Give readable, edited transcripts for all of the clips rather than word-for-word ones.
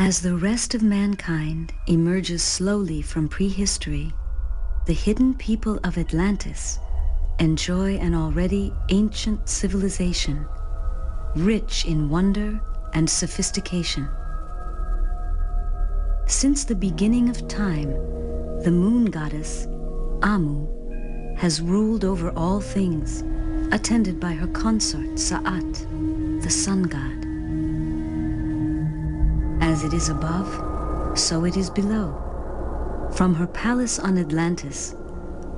As the rest of mankind emerges slowly from prehistory, the hidden people of Atlantis enjoy an already ancient civilization, rich in wonder and sophistication. Since the beginning of time, the moon goddess, Amu, has ruled over all things, attended by her consort, Sa'at, the sun god. As it is above, so it is below. From her palace on Atlantis,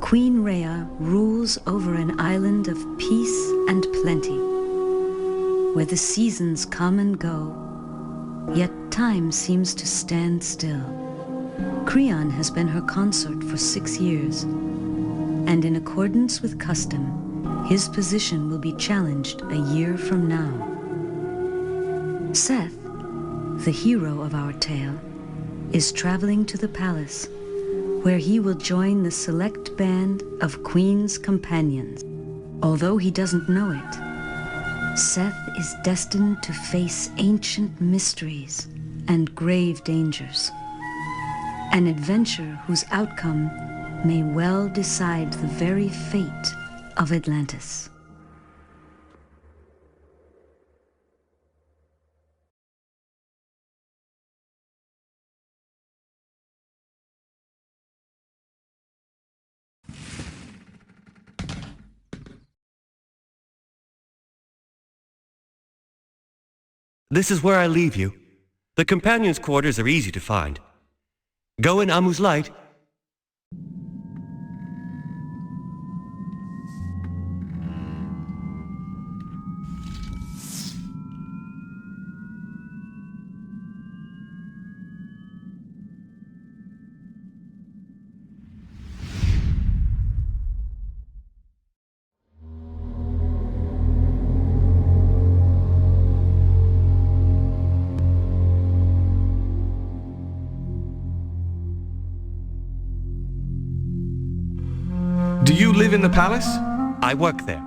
Queen Rhea rules over an island of peace and plenty, where the seasons come and go, yet time seems to stand still. Creon has been her consort for 6 years, and in accordance with custom, his position will be challenged a year from now. Seth, the hero of our tale, is traveling to the palace, where he will join the select band of Queen's companions. Although he doesn't know it, Seth is destined to face ancient mysteries and grave dangers, an adventure whose outcome may well decide the very fate of Atlantis. This is where I leave you. The companions' quarters are easy to find. Go in Amu's light. Do you live in the palace? I work there.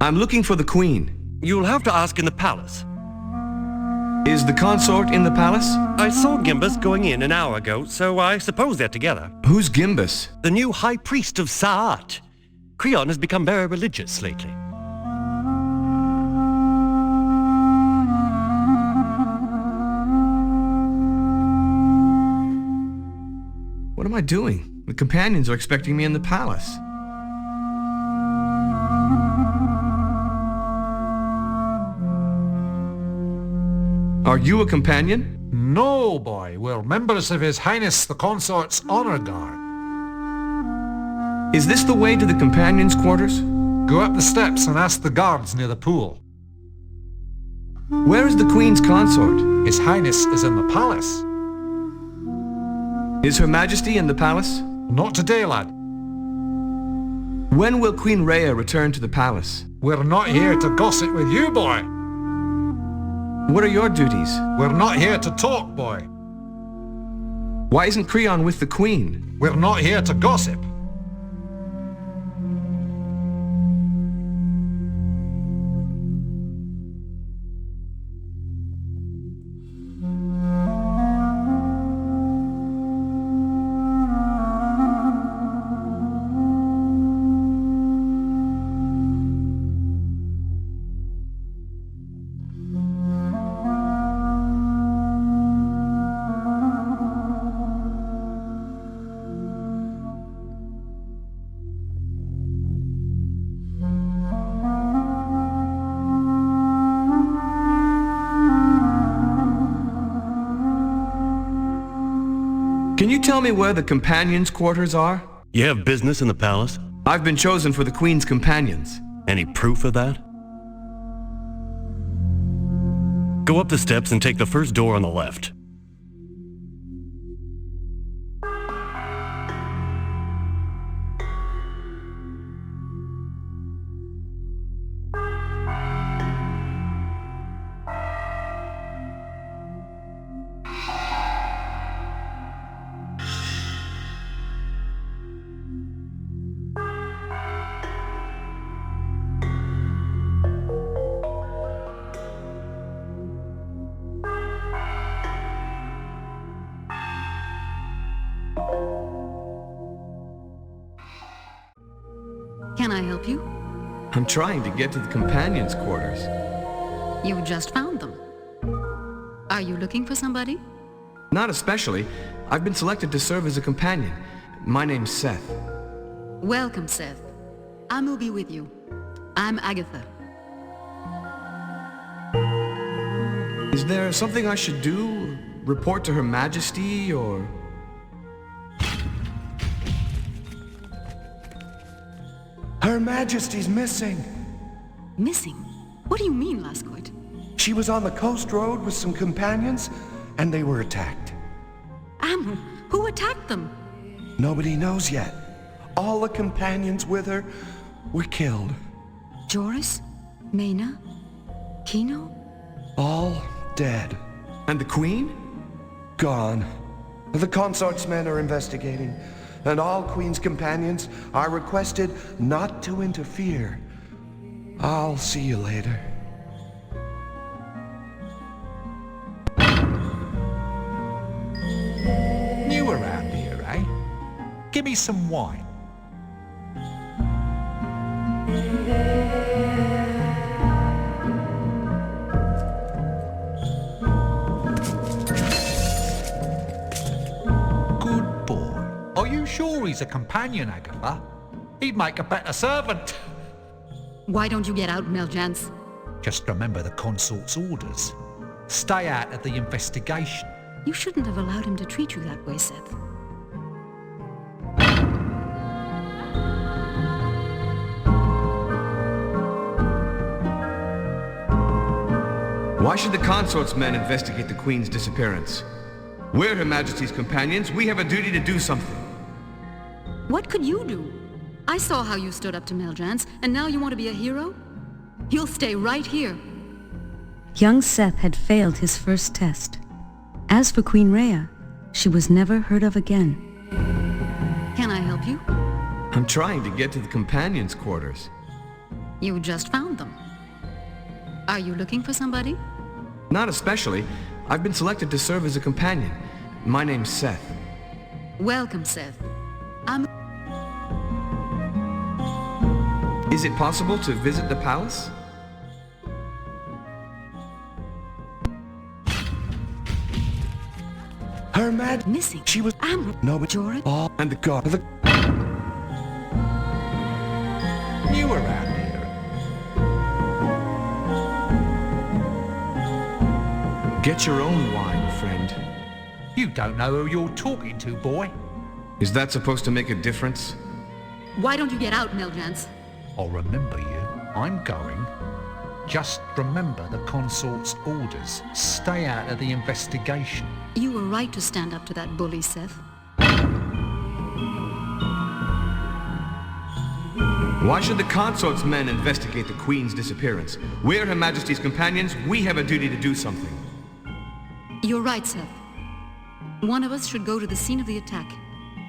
I'm looking for the queen. You'll have to ask in the palace. Is the consort in the palace? I saw Gimbus going in an hour ago, so I suppose they're together. Who's Gimbus? The new high priest of Sa'at. Creon has become very religious lately. What am I doing? The companions are expecting me in the palace. Are you a companion? No, boy. We're members of His Highness the Consort's Honor Guard. Is this the way to the companions' quarters? Go up the steps and ask the guards near the pool. Where is the Queen's consort? His Highness is in the palace. Is Her Majesty in the palace? Not today, lad. When will Queen Rhea return to the palace? We're not here to gossip with you, boy. What are your duties? We're not here to talk, boy. Why isn't Creon with the Queen? We're not here to gossip. Can you tell me where the companions' quarters are? You have business in the palace? I've been chosen for the Queen's companions. Any proof of that? Go up the steps and take the first door on the left. Can I help you? I'm trying to get to the companions' quarters. You just found them. Are you looking for somebody? Not especially. I've been selected to serve as a companion. My name's Seth. Welcome, Seth. I'll be with you. I'm Agatha. Is there something I should do? Report to Her Majesty, or... Her Majesty's missing. Missing? What do you mean, Lascoit? She was on the coast road with some companions, and they were attacked. Amru, who attacked them? Nobody knows yet. All the companions with her were killed. Joris? Mena? Kino? All dead. And the Queen? Gone. The consort's men are investigating, and all Queen's companions are requested not to interfere. I'll see you later. New around here, eh? Give me some wine. Good boy. Are you sure he's a companion, Agatha? He'd make a better servant. Why don't you get out, Meljans? Just remember the consort's orders. Stay out of the investigation. You shouldn't have allowed him to treat you that way, Seth. Why should the consort's men investigate the Queen's disappearance? We're Her Majesty's companions. We have a duty to do something. What could you do? I saw how you stood up to Meljans, and now you want to be a hero? You'll stay right here. Young Seth had failed his first test. As for Queen Rhea, she was never heard of again. Can I help you? I'm trying to get to the companions' quarters. You just found them. Are you looking for somebody? Not especially. I've been selected to serve as a companion. My name's Seth. Welcome, Seth. Is it possible to visit the palace? Her Mad... Missing. She was... Amru. No, but... Joris. All... And the god... The... New around here. Get your own wine, friend. You don't know who you're talking to, boy. Is that supposed to make a difference? Why don't you get out, Meljans? I'll remember you. I'm going. Just remember the consort's orders. Stay out of the investigation. You were right to stand up to that bully, Seth. Why should the consort's men investigate the Queen's disappearance? We're Her Majesty's companions. We have a duty to do something. You're right, Seth. One of us should go to the scene of the attack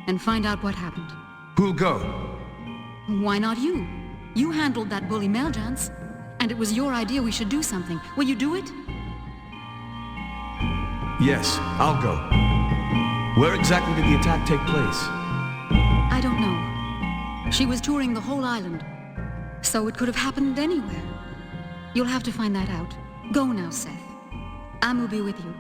and find out what happened. Who'll go? Why not you? You handled that bully Meljans, and it was your idea we should do something. Will you do it? Yes, I'll go. Where exactly did the attack take place? I don't know. She was touring the whole island, so it could have happened anywhere. You'll have to find that out. Go now, Seth. I'll be with you.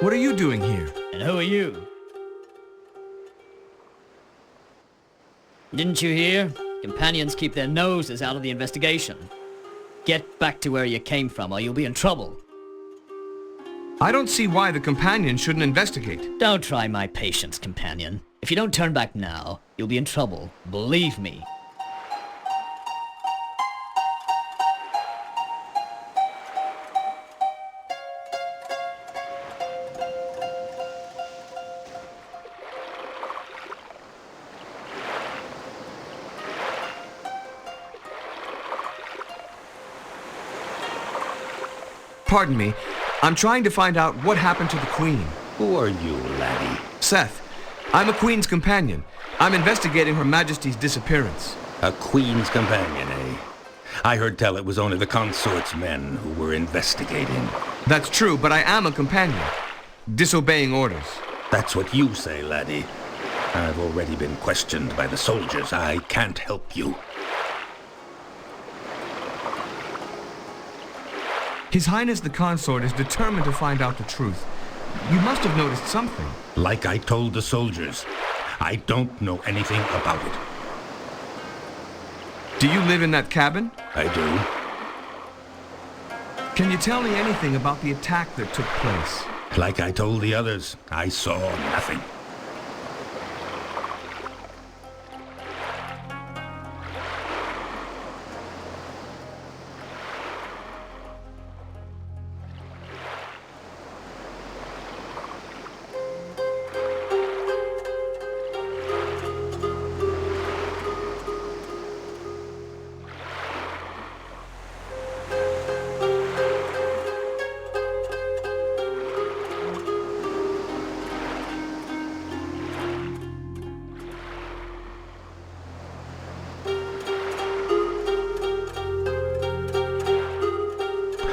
What are you doing here? And who are you? Didn't you hear? Companions keep their noses out of the investigation. Get back to where you came from or you'll be in trouble. I don't see why the companions shouldn't investigate. Don't try my patience, companion. If you don't turn back now, you'll be in trouble. Believe me. Pardon me. I'm trying to find out what happened to the Queen. Who are you, laddie? Seth. I'm a Queen's companion. I'm investigating Her Majesty's disappearance. A Queen's companion, eh? I heard tell it was only the consort's men who were investigating. That's true, but I am a companion. Disobeying orders. That's what you say, laddie. I've already been questioned by the soldiers. I can't help you. His Highness the Consort is determined to find out the truth. You must have noticed something. Like I told the soldiers, I don't know anything about it. Do you live in that cabin? I do. Can you tell me anything about the attack that took place? Like I told the others, I saw nothing.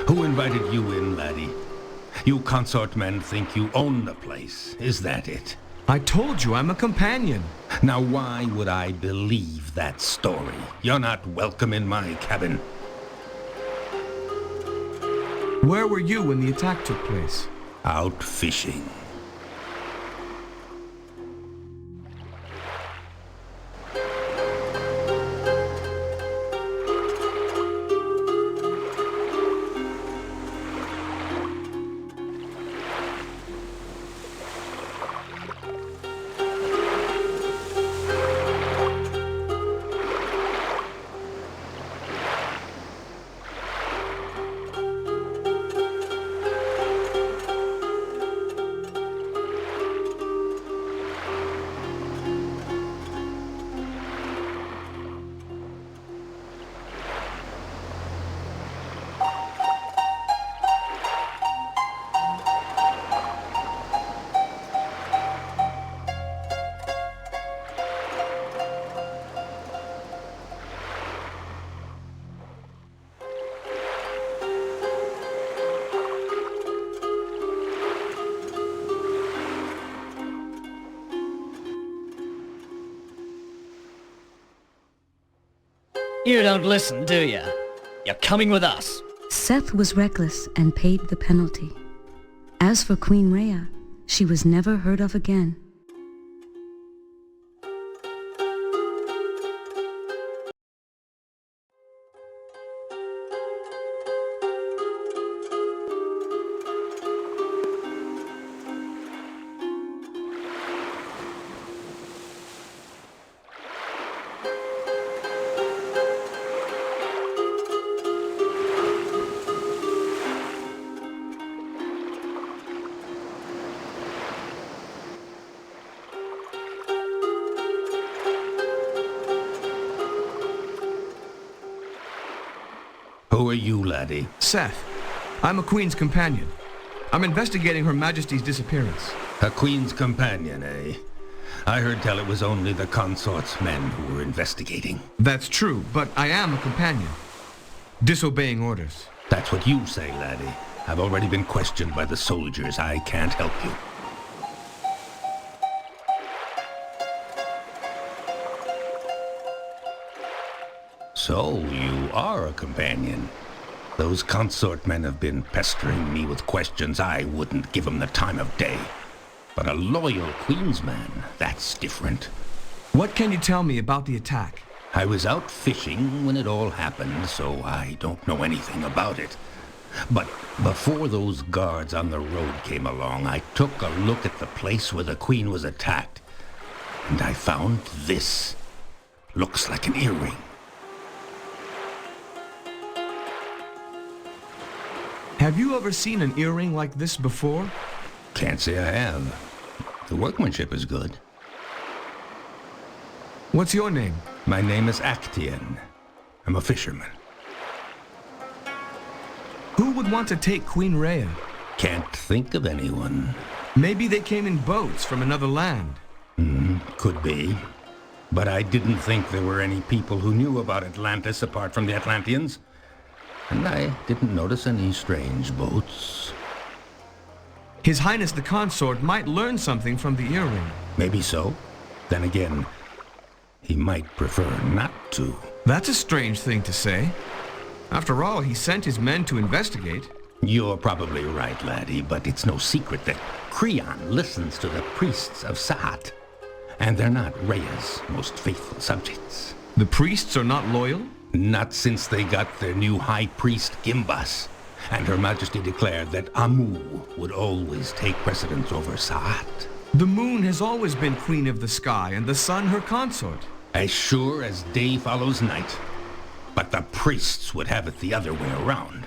Who invited you in, laddie? You consort men think you own the place. Is that it? I told you I'm a companion. Now why would I believe that story? You're not welcome in my cabin. Where were you when the attack took place? Out fishing. You don't listen, do you? You're coming with us. Seth was reckless and paid the penalty. As for Queen Rhea, she was never heard of again. Who are you, laddie? Seth. I'm a Queen's companion. I'm investigating Her Majesty's disappearance. A Queen's companion, eh? I heard tell it was only the consort's men who were investigating. That's true, but I am a companion. Disobeying orders. That's what you say, laddie. I've already been questioned by the soldiers. I can't help you. So, you are a companion. Those consort men have been pestering me with questions I wouldn't give them the time of day. But a loyal Queensman, that's different. What can you tell me about the attack? I was out fishing when it all happened, so I don't know anything about it. But before those guards on the road came along, I took a look at the place where the Queen was attacked. And I found this. Looks like an earring. Have you ever seen an earring like this before? Can't say I have. The workmanship is good. What's your name? My name is Actian. I'm a fisherman. Who would want to take Queen Rhea? Can't think of anyone. Maybe they came in boats from another land. Could be. But I didn't think there were any people who knew about Atlantis apart from the Atlanteans. And I didn't notice any strange boats. His Highness the Consort might learn something from the earring. Maybe so. Then again, he might prefer not to. That's a strange thing to say. After all, he sent his men to investigate. You're probably right, laddie, but it's no secret that Creon listens to the priests of Saat. And they're not Rhea's most faithful subjects. The priests are not loyal? Not since they got their new high priest, Gimbas. And Her Majesty declared that Amu would always take precedence over Saat. The moon has always been queen of the sky, and the sun her consort. As sure as day follows night. But the priests would have it the other way around.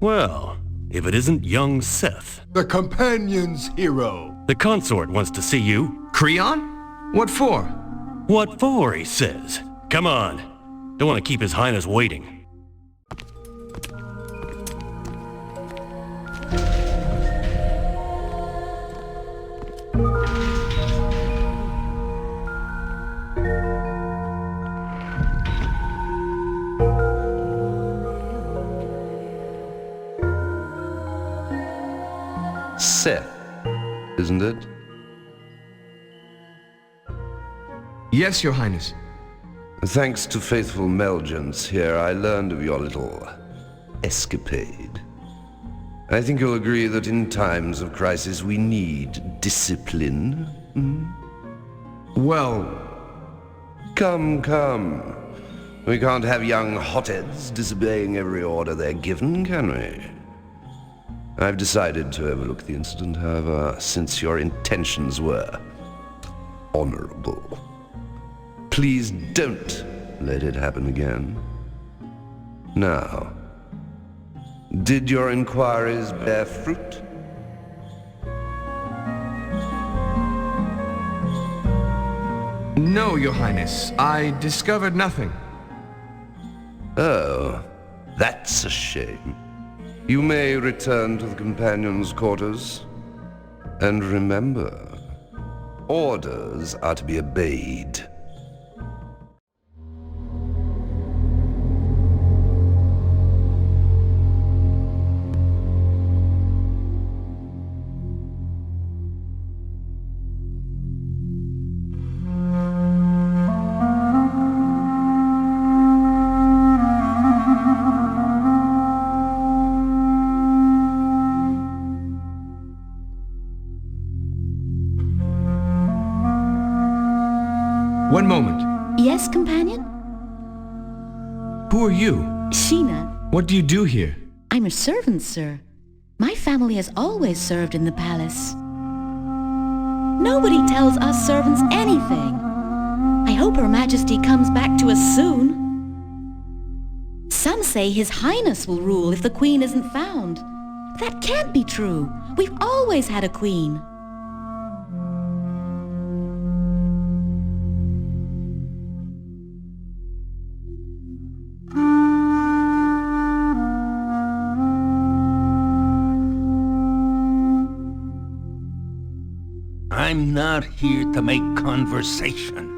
Well, if it isn't young Seth. The companion's hero. The consort wants to see you. Creon? What for? What for, he says. Come on. Don't want to keep His Highness waiting. Seth, isn't it? Yes, Your Highness. Thanks to faithful Melgence here, I learned of your little escapade. I think you'll agree that in times of crisis we need discipline. Well, Come. We can't have young hotheads disobeying every order they're given, can we? I've decided to overlook the incident, however, since your intentions were honorable. Please don't let it happen again. Now, did your inquiries bear fruit? no, Your Highness. I discovered nothing. Oh, that's a shame. You may return to the companions' quarters. And remember, orders are to be obeyed. One moment. Yes, companion? Who are you? Sheena. What do you do here? I'm a servant, sir. My family has always served in the palace. Nobody tells us servants anything. I hope Her Majesty comes back to us soon. Some say His Highness will rule if the Queen isn't found. That can't be true. We've always had a queen. I'm not here to make conversation.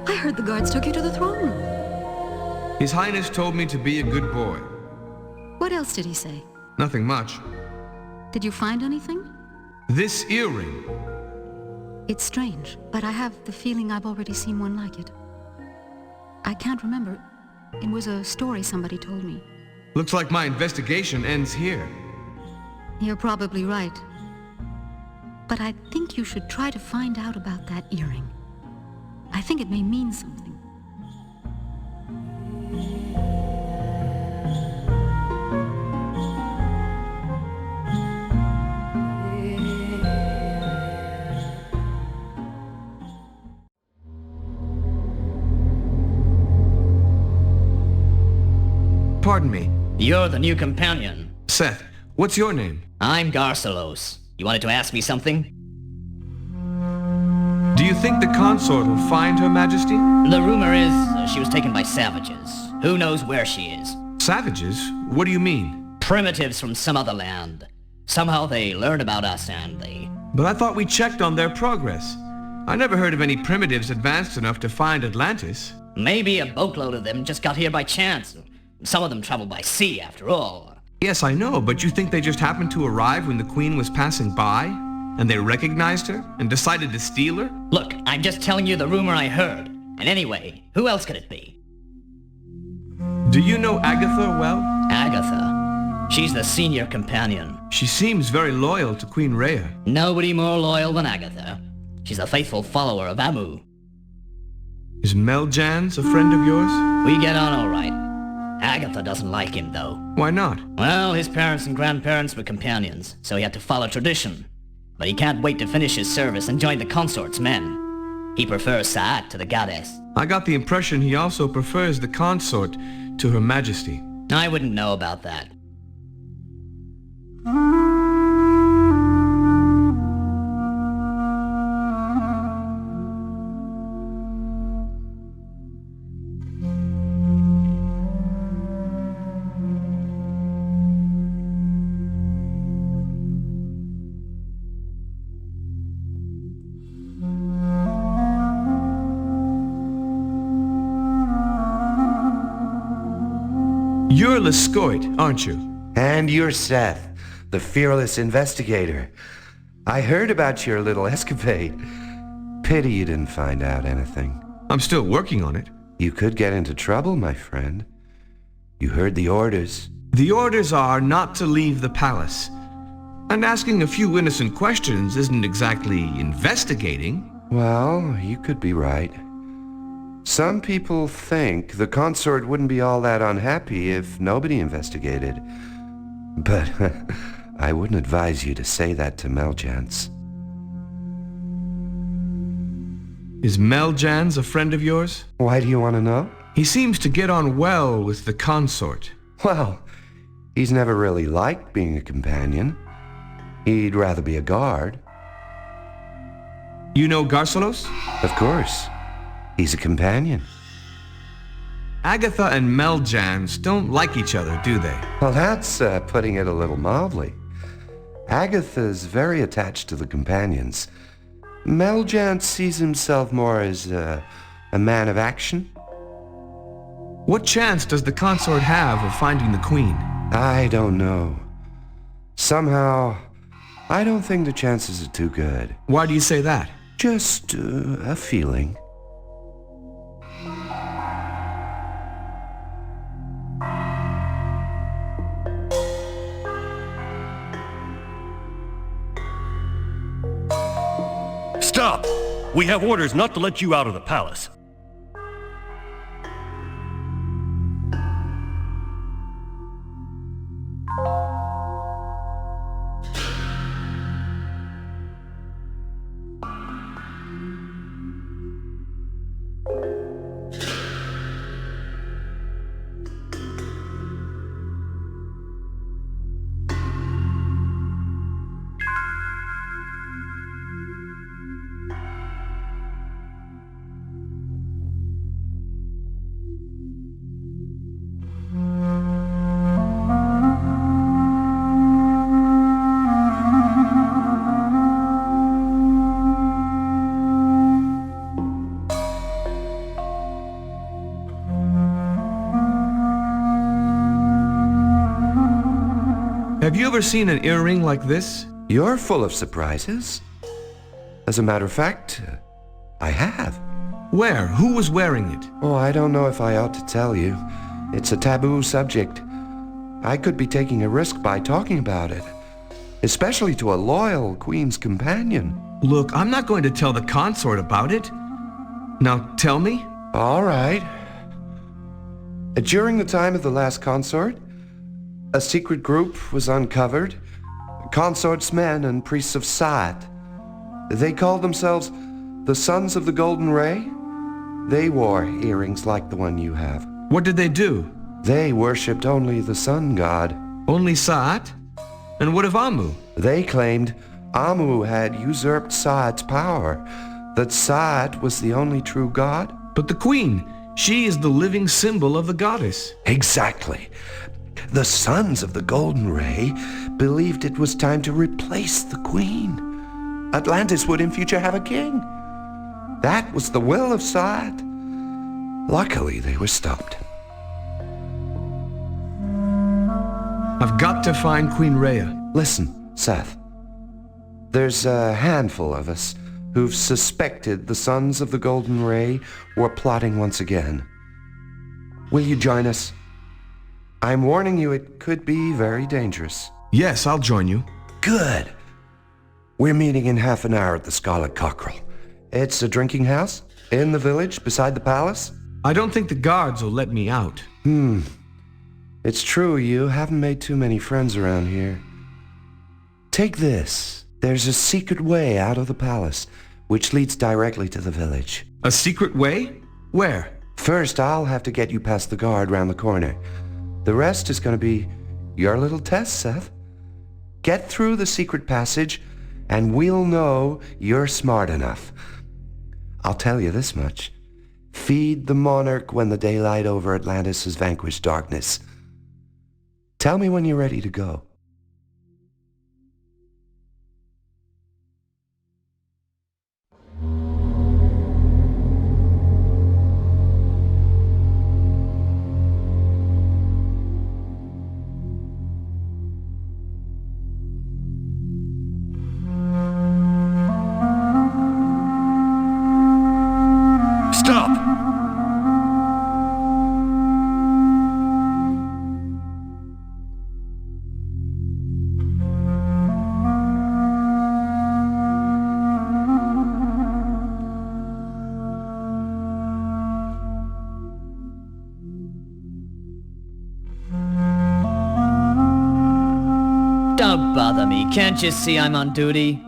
I heard the guards took you to the throne room. His Highness told me to be a good boy. What else did he say? Nothing much. Did you find anything? This earring. It's strange, but I have the feeling I've already seen one like it. I can't remember. It was a story somebody told me. Looks like my investigation ends here. You're probably right. But I think you should try to find out about that earring. I think it may mean something. Pardon me. You're the new companion. Seth, what's your name? I'm Garcelos. You wanted to ask me something? Do you think the consort will find Her Majesty? The rumor is she was taken by savages. Who knows where she is? Savages? What do you mean? Primitives from some other land. Somehow they learned about us and they... But I thought we checked on their progress. I never heard of any primitives advanced enough to find Atlantis. Maybe a boatload of them just got here by chance. Some of them traveled by sea, after all. Yes, I know, but you think they just happened to arrive when the Queen was passing by? And they recognized her and decided to steal her? Look, I'm just telling you the rumor I heard. And anyway, who else could it be? Do you know Agatha well? Agatha. She's the senior companion. She seems very loyal to Queen Rhea. Nobody more loyal than Agatha. She's a faithful follower of Amu. Is Meljans a friend of yours? We get on all right. Agatha doesn't like him, though. Why not? Well, his parents and grandparents were companions, so he had to follow tradition. But he can't wait to finish his service and join the consort's men. He prefers Saat to the goddess. I got the impression he also prefers the consort to Her Majesty. I wouldn't know about that. You're Lascoit, aren't you? And you're Seth, the fearless investigator. I heard about your little escapade. Pity you didn't find out anything. I'm still working on it. You could get into trouble, my friend. You heard the orders. The orders are not to leave the palace. And asking a few innocent questions isn't exactly investigating. Well, you could be right. Some people think the consort wouldn't be all that unhappy if nobody investigated. But I wouldn't advise you to say that to Meljans. Is Meljans a friend of yours? Why do you want to know? He seems to get on well with the consort. Well, he's never really liked being a companion. He'd rather be a guard. You know Garcelos? Of course. He's a companion. Agatha and Meljans don't like each other, do they? Well, that's putting it a little mildly. Agatha's very attached to the companions. Meljans sees himself more as a man of action. What chance does the consort have of finding the queen? I don't know. Somehow, I don't think the chances are too good. Why do you say that? Just a feeling. Stop! We have orders not to let you out of the palace. Have you ever seen an earring like this? You're full of surprises. As a matter of fact, I have. Where? Who was wearing it? Oh, I don't know if I ought to tell you. It's a taboo subject. I could be taking a risk by talking about it, especially to a loyal Queen's companion. Look, I'm not going to tell the consort about it. Now tell me. All right. During the time of the last consort, a secret group was uncovered. Consort's men and priests of Saat. They called themselves the Sons of the Golden Ray. They wore earrings like the one you have. What did they do? They worshipped only the sun god. Only Saat? And what of Amu? They claimed Amu had usurped Saat's power, that Saat was the only true god. But the queen, she is the living symbol of the goddess. Exactly. The Sons of the Golden Ray believed it was time to replace the queen. Atlantis would in future have a king. That was the will of Saat. Luckily, they were stopped. I've got to find Queen Rhea. Listen, Seth. There's a handful of us who've suspected the Sons of the Golden Ray were plotting once again. Will you join us? I'm warning you, it could be very dangerous. Yes, I'll join you. Good. We're meeting in half an hour at the Scarlet Cockerel. It's a drinking house in the village beside the palace. I don't think the guards will let me out. It's true, you haven't made too many friends around here. Take this. There's a secret way out of the palace, which leads directly to the village. A secret way? Where? First, I'll have to get you past the guard round the corner. The rest is going to be your little test, Seth. Get through the secret passage, and we'll know you're smart enough. I'll tell you this much. Feed the monarch when the daylight over Atlantis has vanquished darkness. Tell me when you're ready to go. bother me. Can't you see I'm on duty?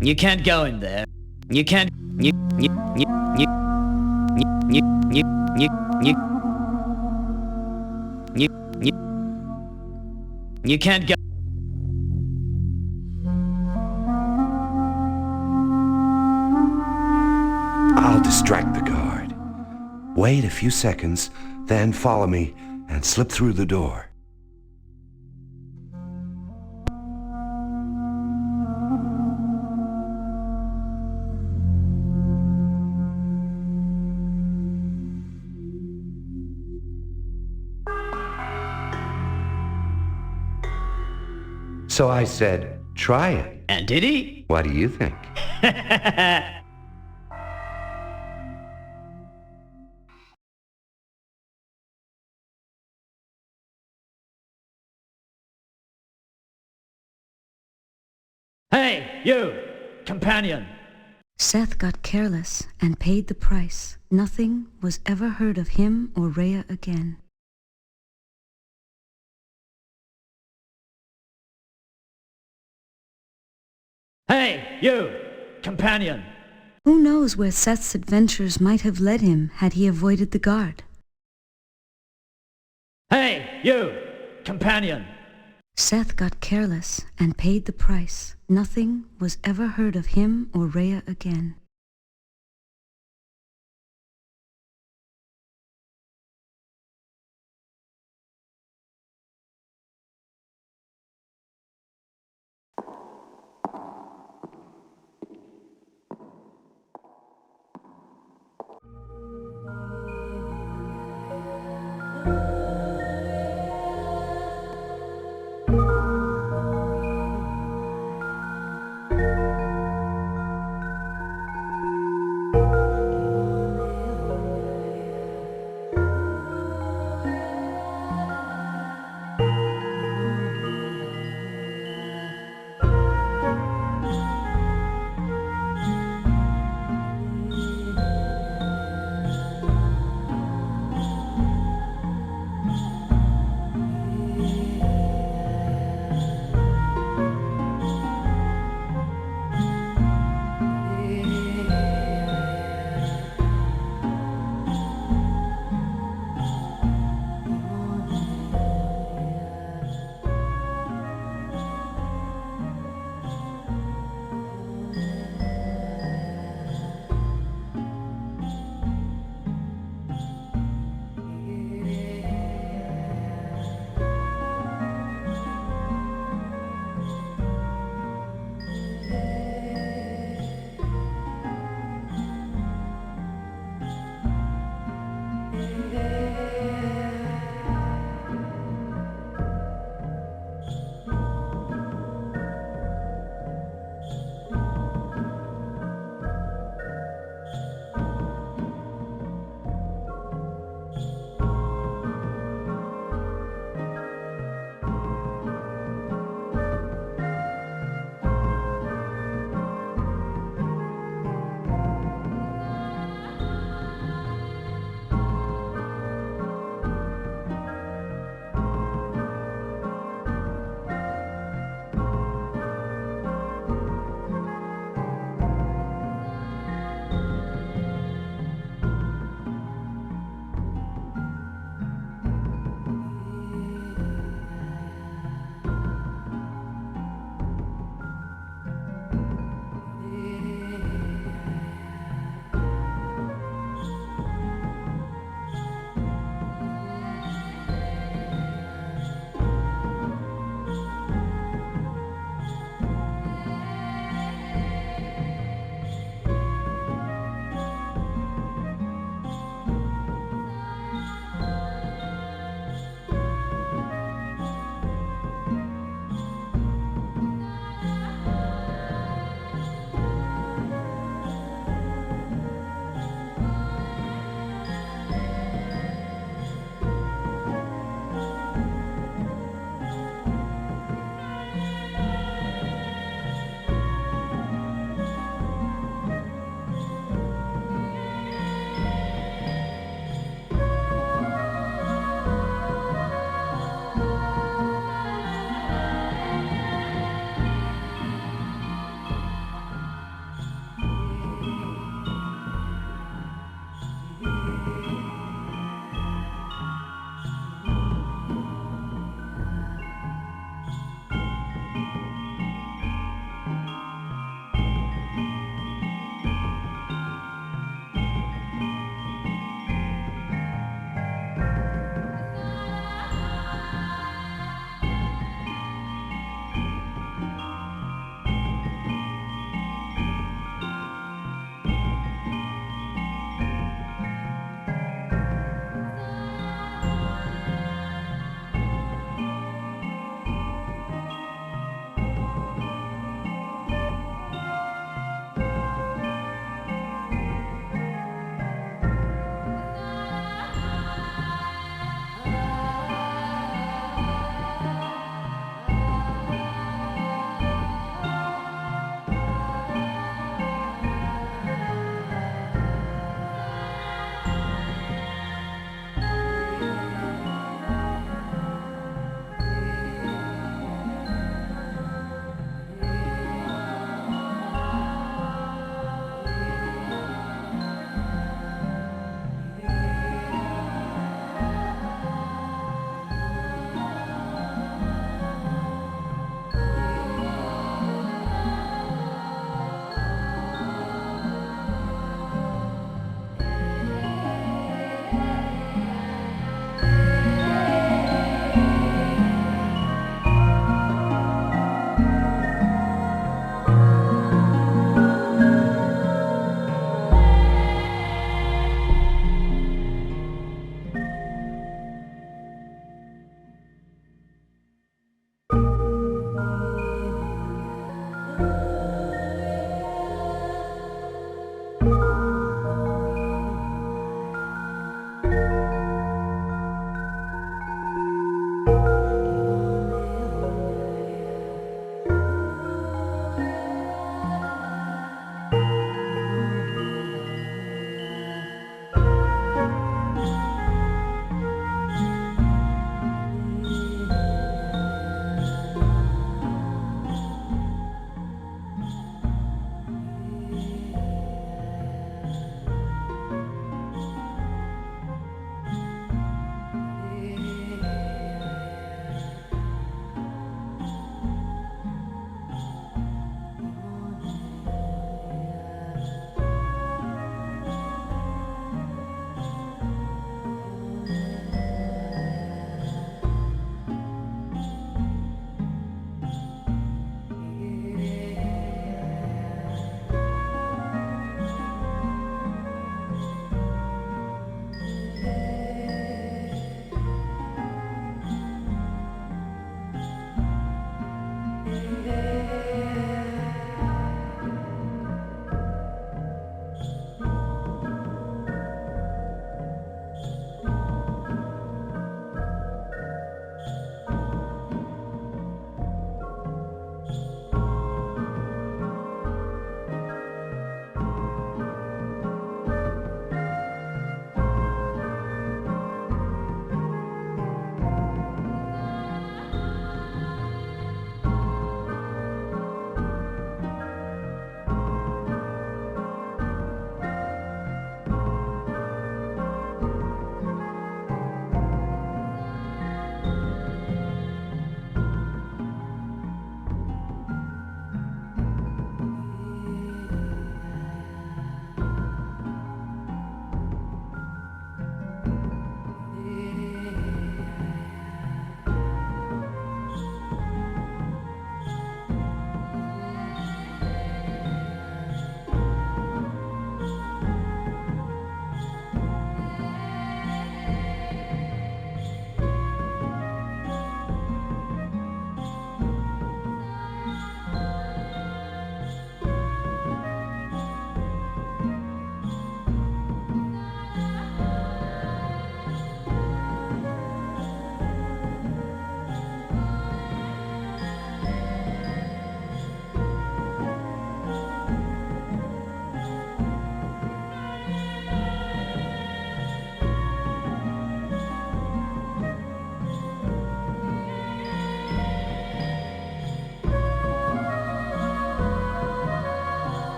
You can't go in there. You can't. You can't go. I'll distract the guard. Wait a few seconds, then follow me and slip through the door. So I said, try it. And did he? What do you think? Hey, you! Companion! Seth got careless and paid the price. Nothing was ever heard of him or Rhea again. Hey, you! Companion! Who knows where Seth's adventures might have led him had he avoided the guard? Hey, you! Companion! Seth got careless and paid the price. Nothing was ever heard of him or Rhea again.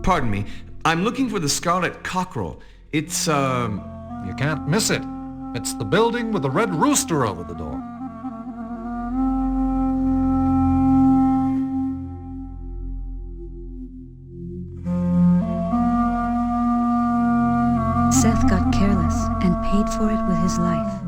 Pardon me. I'm looking for the Scarlet Cockerel. It's, You can't miss it. It's the building with the red rooster over the door. Seth got careless and paid for it with his life.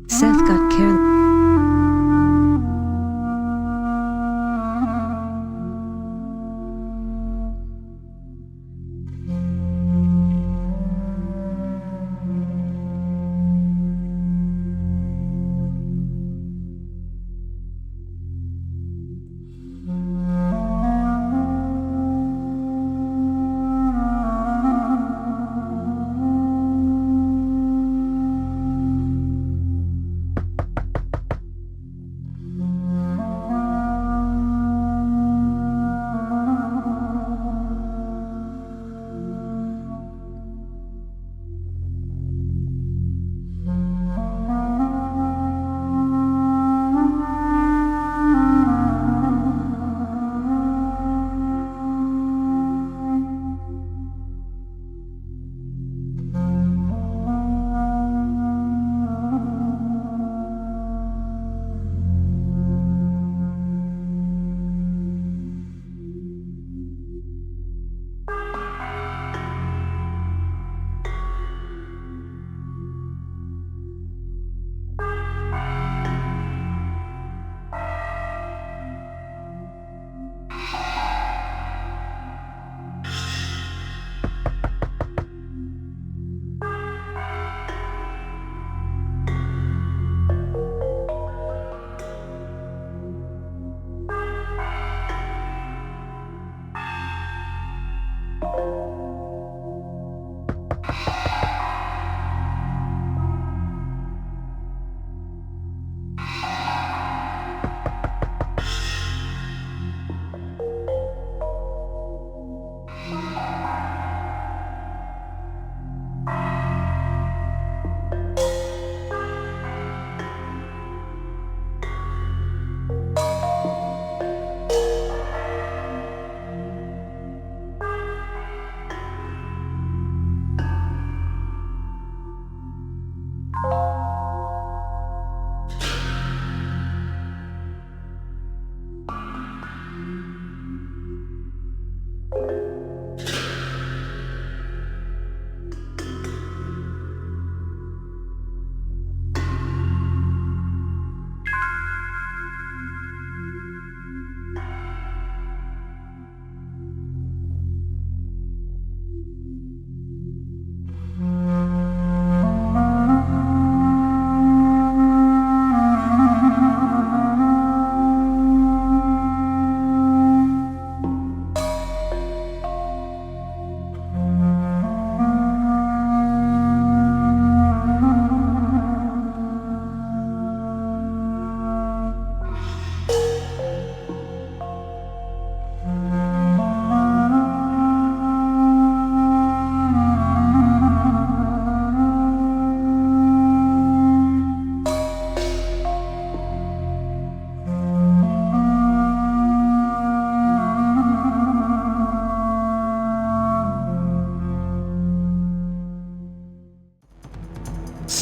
Seth got careless.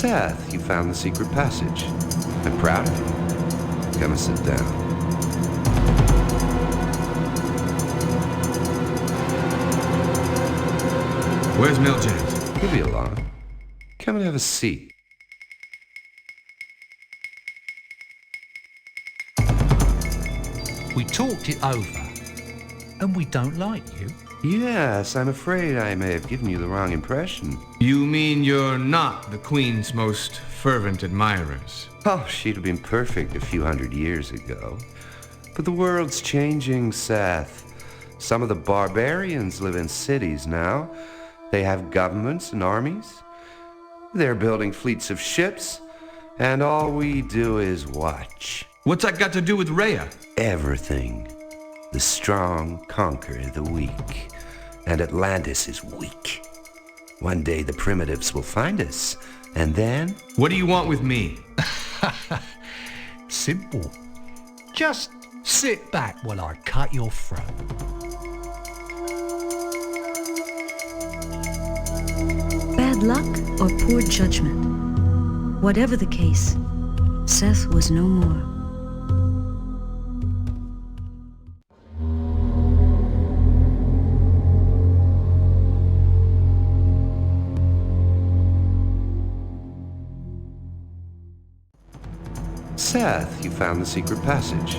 Seth, you found the secret passage. I'm proud of you. Come and sit down. Where's Miljans? He'll be along. Come and have a seat. We talked it over, and we don't like you. Yes, I'm afraid I may have given you the wrong impression. You mean you're not the Queen's most fervent admirers? Oh, she'd have been perfect a few hundred years ago. But the world's changing, Seth. Some of the barbarians live in cities now. They have governments and armies. They're building fleets of ships, and all we do is watch. What's that got to do with Rhea? Everything. The strong conquer the weak, and Atlantis is weak. One day the primitives will find us, and then... What do you want with me? Simple. Just sit back while I cut your throat. Bad luck or poor judgment. Whatever the case, Seth was no more. Seth, you found the secret passage.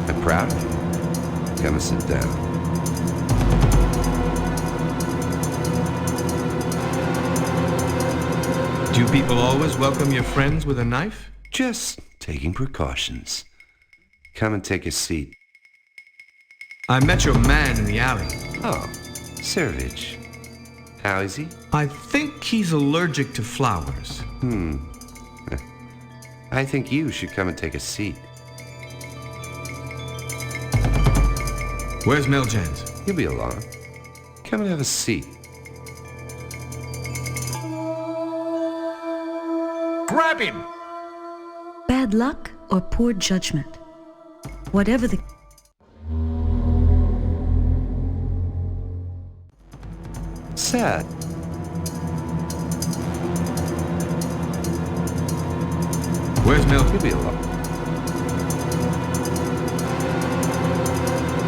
I'm proud of you. Come and sit down. Do people always welcome your friends with a knife? Just taking precautions. Come and take a seat. I met your man in the alley. Oh, Servage. How is he? I think he's allergic to flowers. I think you should come and take a seat. Where's Miljans? He'll be along. Come and have a seat. Grab him! Bad luck or poor judgment. Whatever the... Seth. Where's Miljans? He'll be along.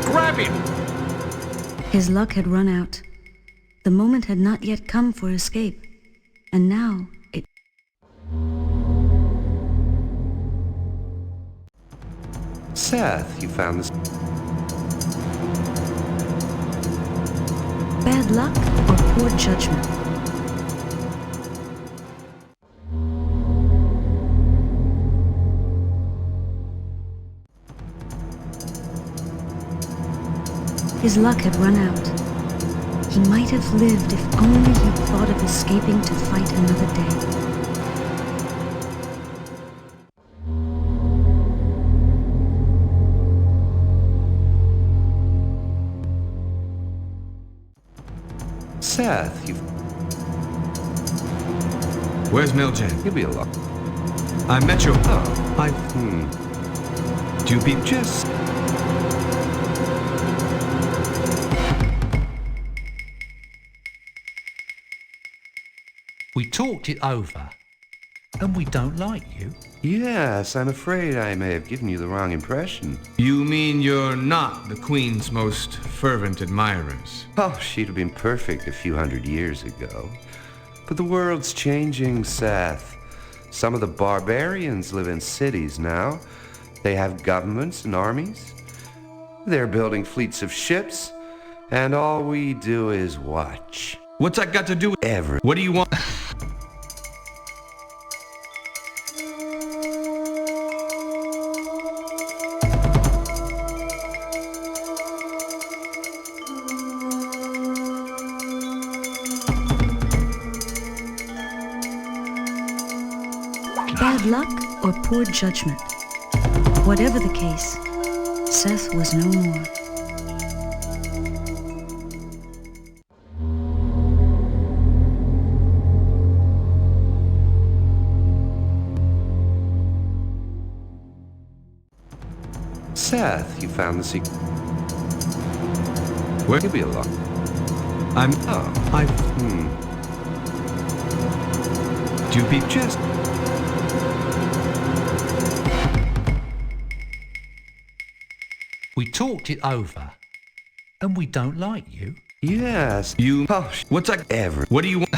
Grab him! His luck had run out. The moment had not yet come for escape. And now it... Seth, you found this... Bad luck or poor judgment. His luck had run out. He might have lived if only he'd thought of escaping to fight another day. Seth, you... Where's Miljans? He'll be along. I met your... Oh, Do people... just... We talked it over, and we don't like you. Yes, I'm afraid I may have given you the wrong impression. You mean you're not the Queen's most fervent admirers? Oh, she'd have been perfect a few hundred years ago. But the world's changing, Seth. Some of the barbarians live in cities now. They have governments and armies. They're building fleets of ships, and all we do is watch. What's that got to do with... What do you want? Bad luck or poor judgment. Whatever the case, Seth was no more. Seth, you found the secret. Where? He'll be along. Two-peak chest. We talked it over, and we don't like you. Yes, You... Oh, What's that? What do you want?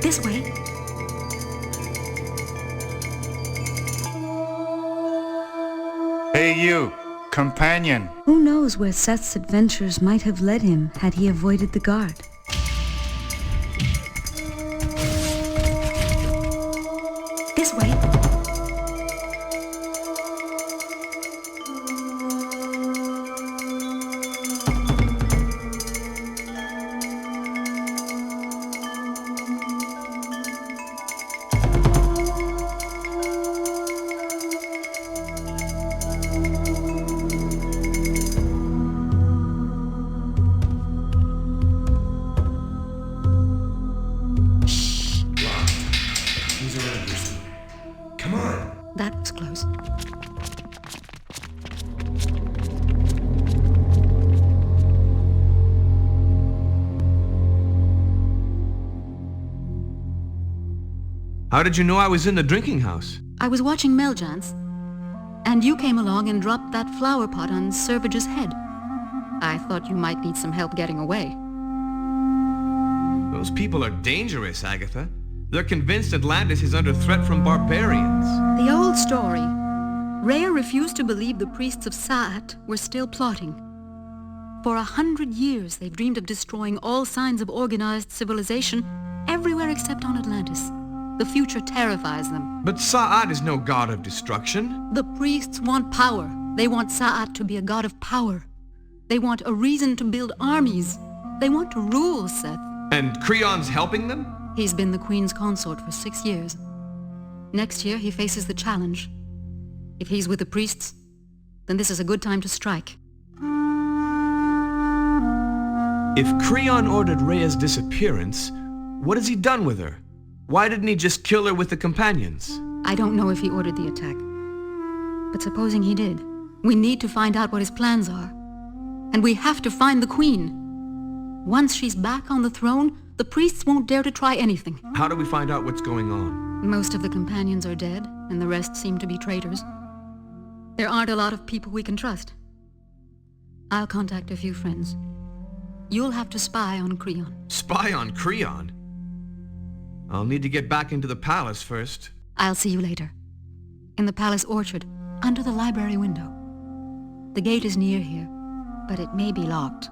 This way. Hey you, companion. Who knows where Seth's adventures might have led him had he avoided the guard? This way. That was close. How did you know I was in the drinking house? I was watching Meljans, and you came along and dropped that flower pot on Servage's head. I thought you might need some help getting away. Those people are dangerous, Agatha. They're convinced Atlantis is under threat from barbarians. The old story. Rhea refused to believe the priests of Sa'at were still plotting. For 100 years, they've dreamed of destroying all signs of organized civilization everywhere except on Atlantis. The future terrifies them. But Sa'at is no god of destruction. The priests want power. They want Sa'at to be a god of power. They want a reason to build armies. They want to rule, Seth. And Creon's helping them? He's been the Queen's consort for 6 years. Next year, he faces the challenge. If he's with the priests, then this is a good time to strike. If Creon ordered Rhea's disappearance, what has he done with her? Why didn't he just kill her with the companions? I don't know if he ordered the attack. But supposing he did, we need to find out what his plans are. And we have to find the Queen. Once she's back on the throne, the priests won't dare to try anything. How do we find out what's going on? Most of the companions are dead, and the rest seem to be traitors. There aren't a lot of people we can trust. I'll contact a few friends. You'll have to spy on Creon. Spy on Creon? I'll need to get back into the palace first. I'll see you later. In the palace orchard, under the library window. The gate is near here, but it may be locked.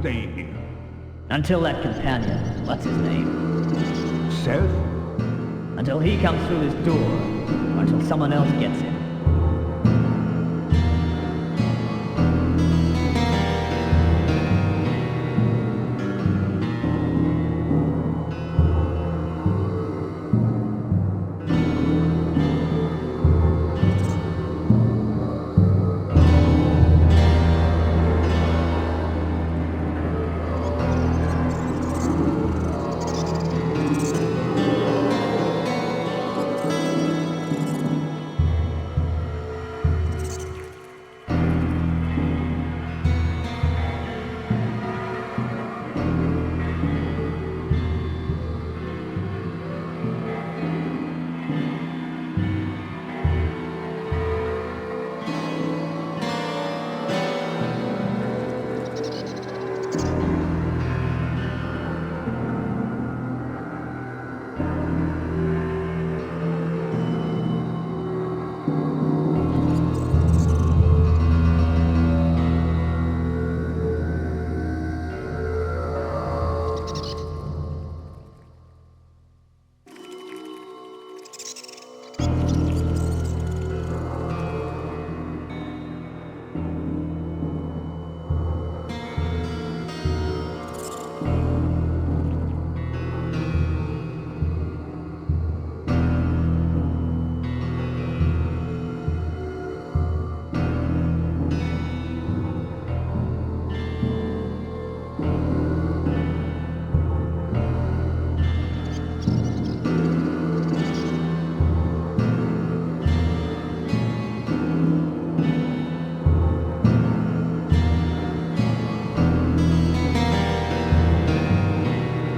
stay here. Until that companion, what's his name? Seth? Until he comes through this door, or until someone else gets him.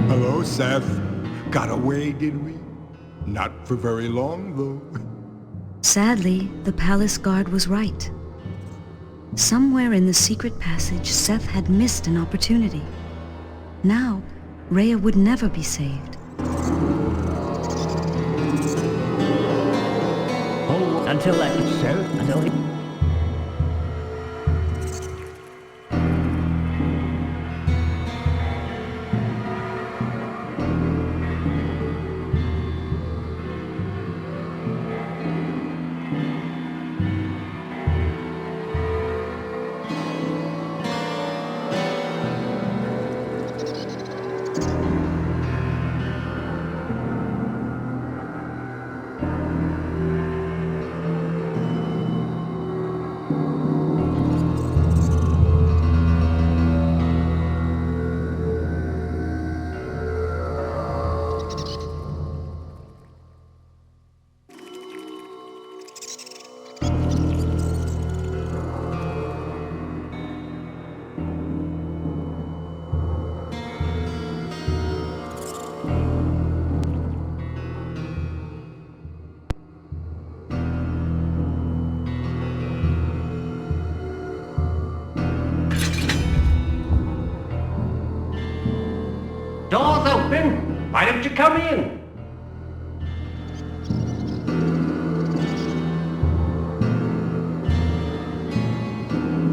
Hello, Seth. Got away, did we? Not for very long, though. Sadly, the palace guard was right. Somewhere in the secret passage, Seth had missed an opportunity. Now, Rhea would never be saved. Oh, until that... Seth? Until he... Door's open. Why don't you come in?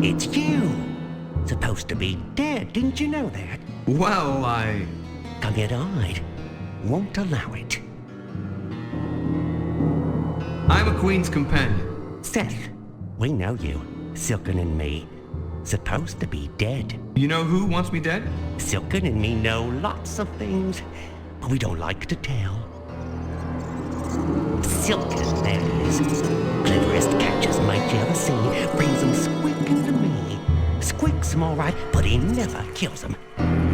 It's you. Supposed to be dead, didn't you know that? Well, Come here to hide. Won't allow it. I'm a queen's companion. Seth, we know you. Silken and me. Supposed to be dead. You know who wants me dead? Silken and me know lots of things, but we don't like to tell. Silken, that is. Cleverest catcher's mate you ever seen. Brings them squeaking to me. Squeaks them all right, but he never kills them.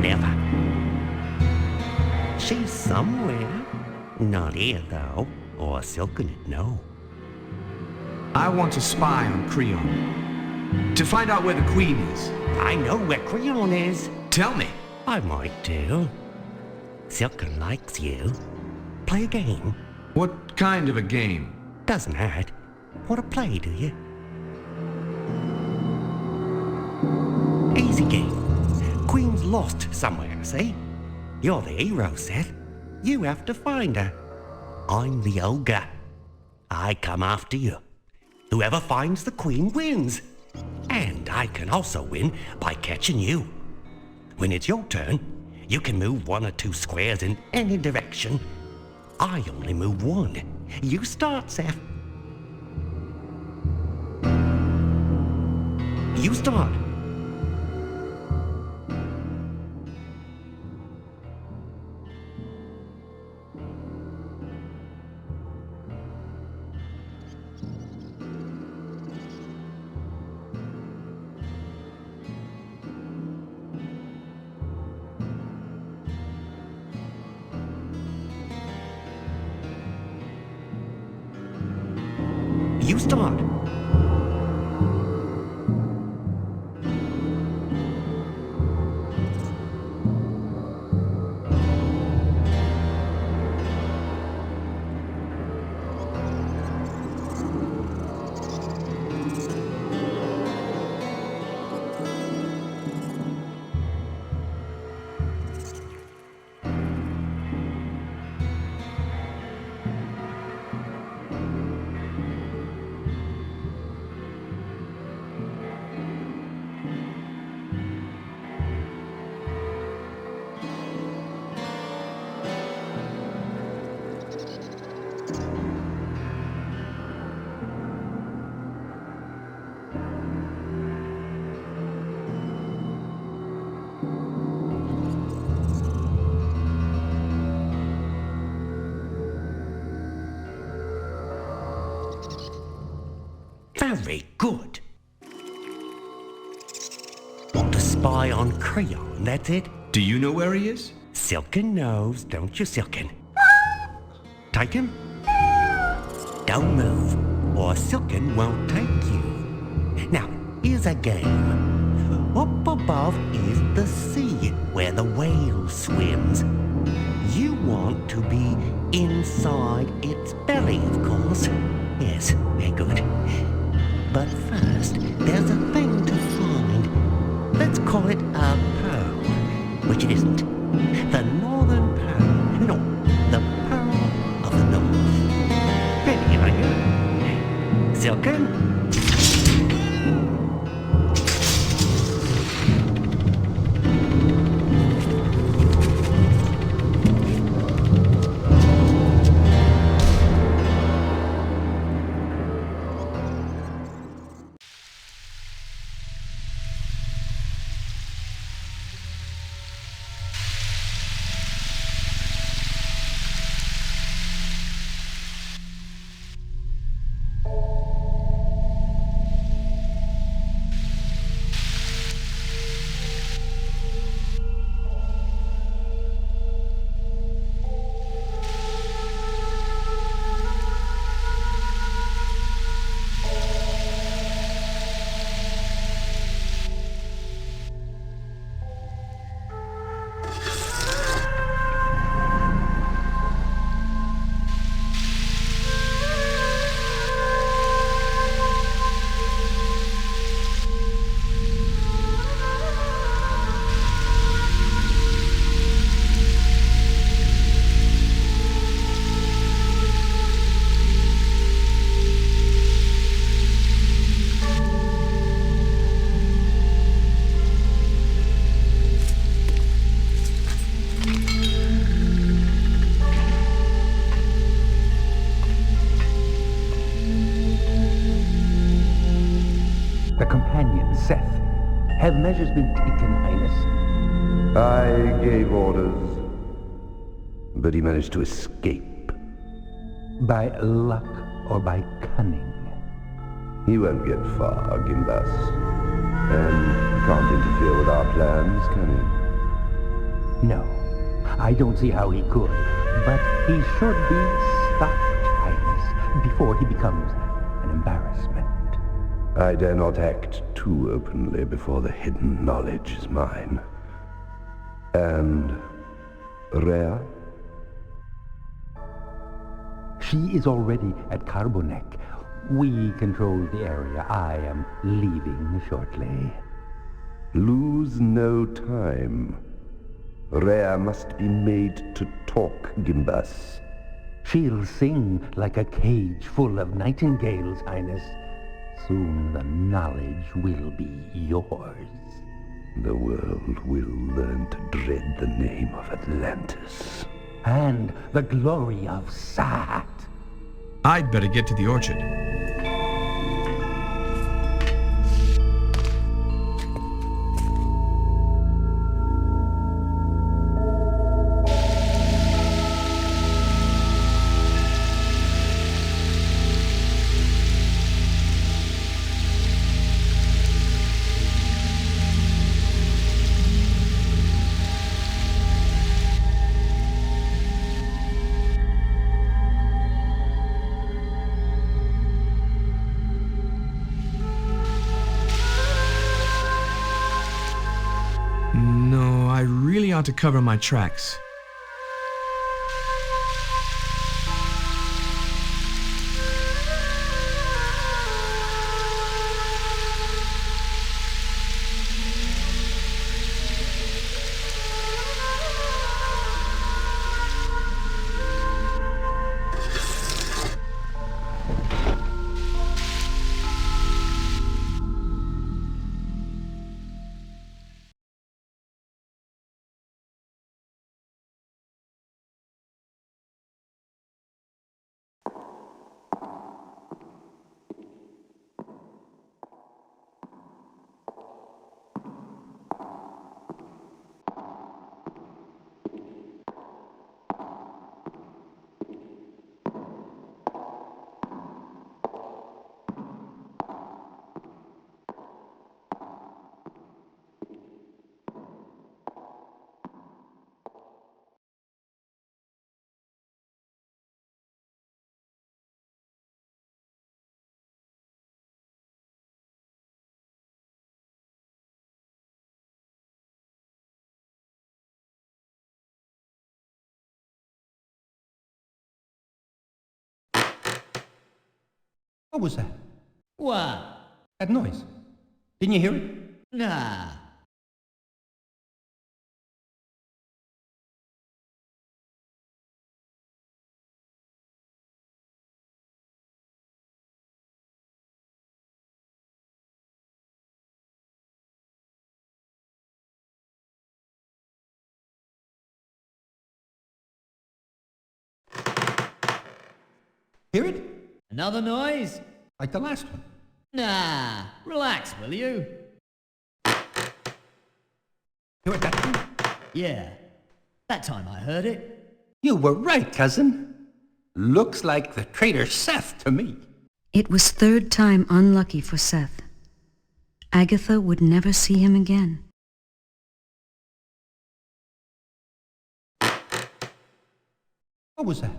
Never. She's somewhere. Not here, though, or Silken'd know. I want to spy on Creon. To find out where the queen is. I know where Creon is. Tell me. I might do. Silken likes you. Play a game. What kind of a game? Doesn't hurt. Want to play, do you? Easy game. Queen's lost somewhere, see? You're the hero, Seth. You have to find her. I'm the ogre. I come after you. Whoever finds the queen wins. And I can also win by catching you. When it's your turn, you can move 1 or 2 squares in any direction. I only move 1. You start, Seth. You start. You start. Very good. Want to spy on Creon, that's it? Do you know where he is? Silken knows, don't you, Silken? Take him? Don't move, or Silken won't take you. Now, here's a game. Up above is the sea, where the whale swims. You want to be inside its belly, of course. Yes, very good. But first, there's a thing to find. Let's call it a pearl, which it isn't. The northern pearl. No, the pearl of the north. Ready, are you? Silken? Have measures been taken, Highness? I gave orders, but he managed to escape. By luck or by cunning? He won't get far, Gimbas. And can't interfere with our plans, can he? No, I don't see how he could. But he should be stopped, Highness, before he becomes an embarrassment. I dare not act too openly before the hidden knowledge is mine. And Rhea? She is already at Carbonek. We control the area. I am leaving shortly. Lose no time. Rhea must be made to talk, Gimbas. She'll sing like a cage full of nightingales, Highness. Soon the knowledge will be yours. The world will learn to dread the name of Atlantis. And the glory of Sat. I'd better get to the orchard. No, I really ought to cover my tracks. What was that? What? That noise. Didn't you hear it? Nah. Hear it? Another noise? Like the last one. Nah. Relax, will you? Hear it that time? Yeah. That time I heard it. You were right, cousin. Looks like the traitor Seth to me. It was third time unlucky for Seth. Agatha would never see him again. What was that?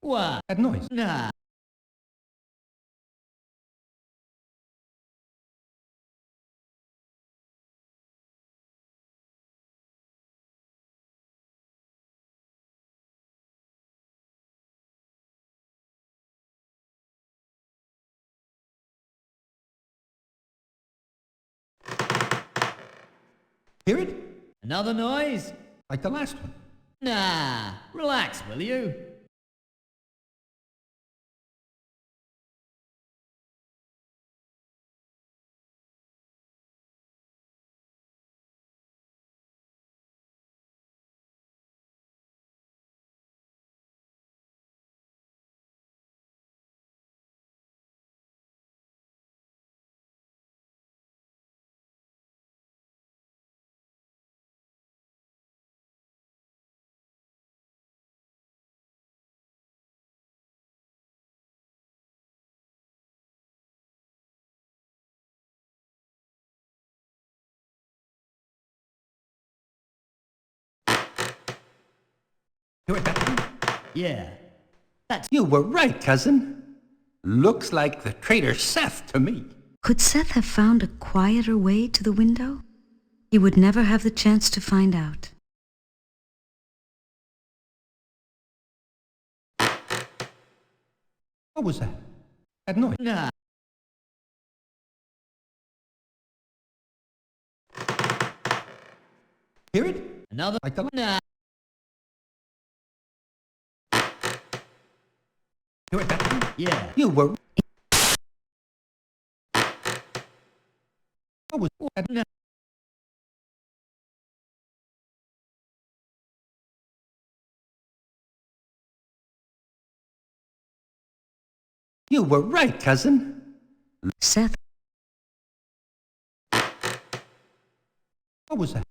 What? That noise. Nah. Hear it? Another noise? Like the last one. Nah. Relax, will you? Hear it that time? Yeah. That's... You were right, cousin. Looks like the traitor Seth to me. Could Seth have found a quieter way to the window? He would never have the chance to find out. What was that? That noise. Nah. Hear it? Another... Like the... Nah. Hear it that time? Yeah. You were... What was that? Nah. You were right, cousin. Seth, What was that?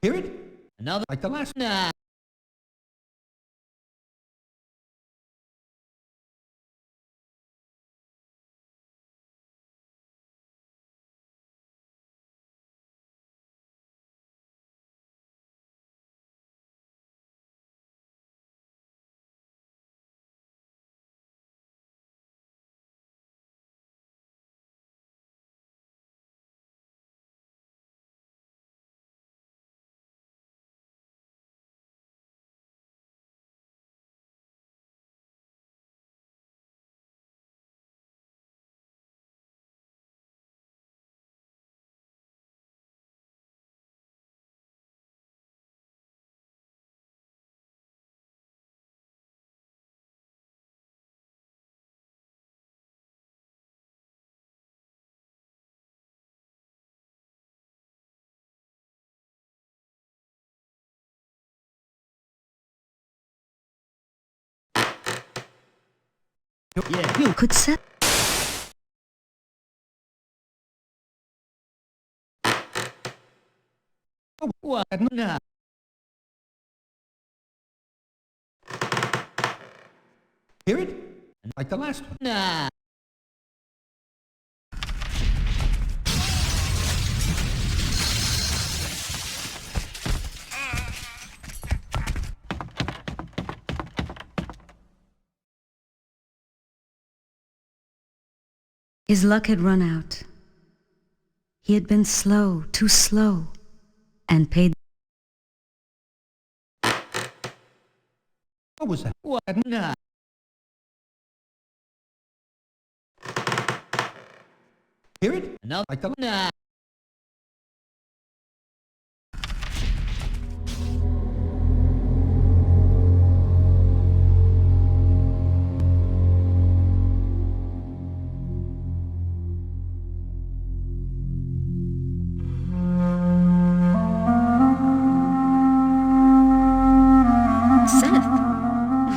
Hear it? Another? Like the last. Nah. yeah. You could Seth. What? Nah. Hear it? Like the last one. Nah. His luck had run out. He had been slow, too slow, and paid. What was that? What? Nah. Hear it? Another? Like the Nah.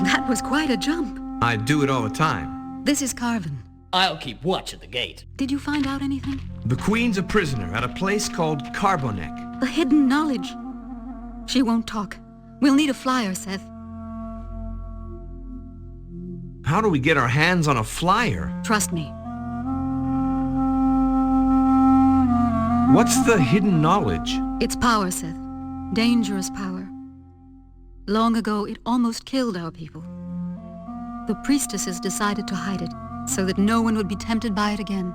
That was quite a jump. I do it all the time. This is Carvin. I'll keep watch at the gate. Did you find out anything? The Queen's a prisoner at a place called Carbonek. The hidden knowledge. She won't talk. We'll need a flyer, Seth. How do we get our hands on a flyer? Trust me. What's the hidden knowledge? It's power, Seth. Dangerous power. Long ago, it almost killed our people. The priestesses decided to hide it, so that no one would be tempted by it again.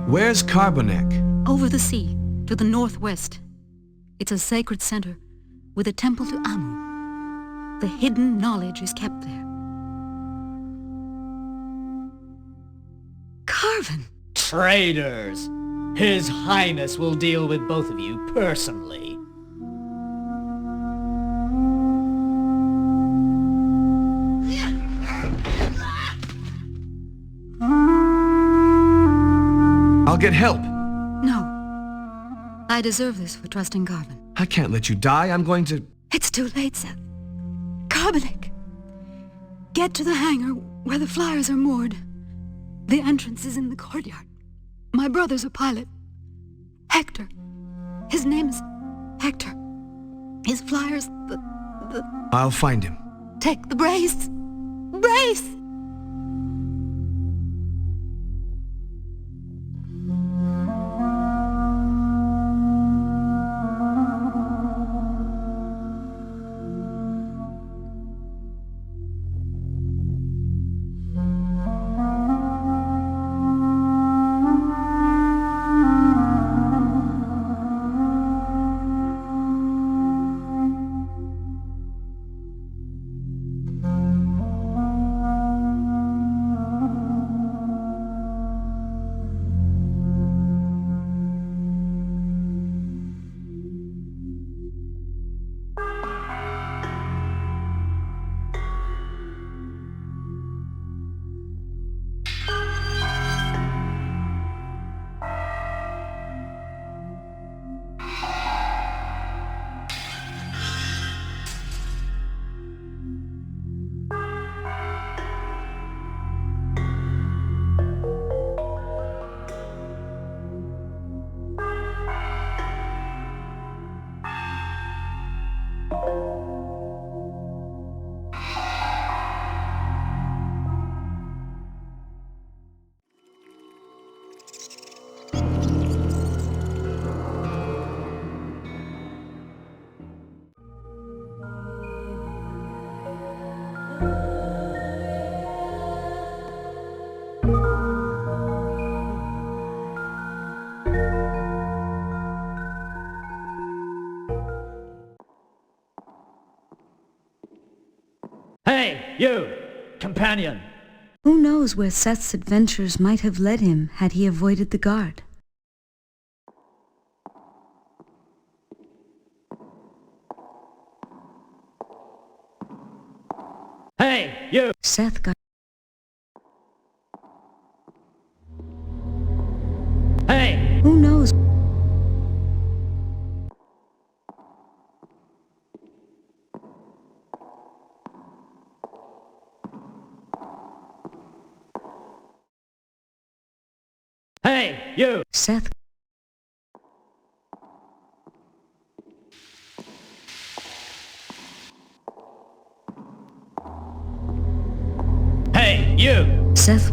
Where's Carbonek? Over the sea, to the northwest. It's a sacred center, with a temple to Amu. The hidden knowledge is kept there. Carvin! Traitors! His Highness will deal with both of you personally. I'll get help. No. I deserve this for trusting Carvin. I can't let you die. I'm going to... It's too late, Seth. Carbonek! Get to the hangar where the flyers are moored. The entrance is in the courtyard. My brother's a pilot. Hector. His name's Hector. His flyers, the... I'll find him. Take the brace! Brace! Hey, you! Companion! Who knows where Seth's adventures might have led him had he avoided the guard? Hey, you! Seth got... Hey! Who knows? Hey, you! Seth... Hey, you! Seth...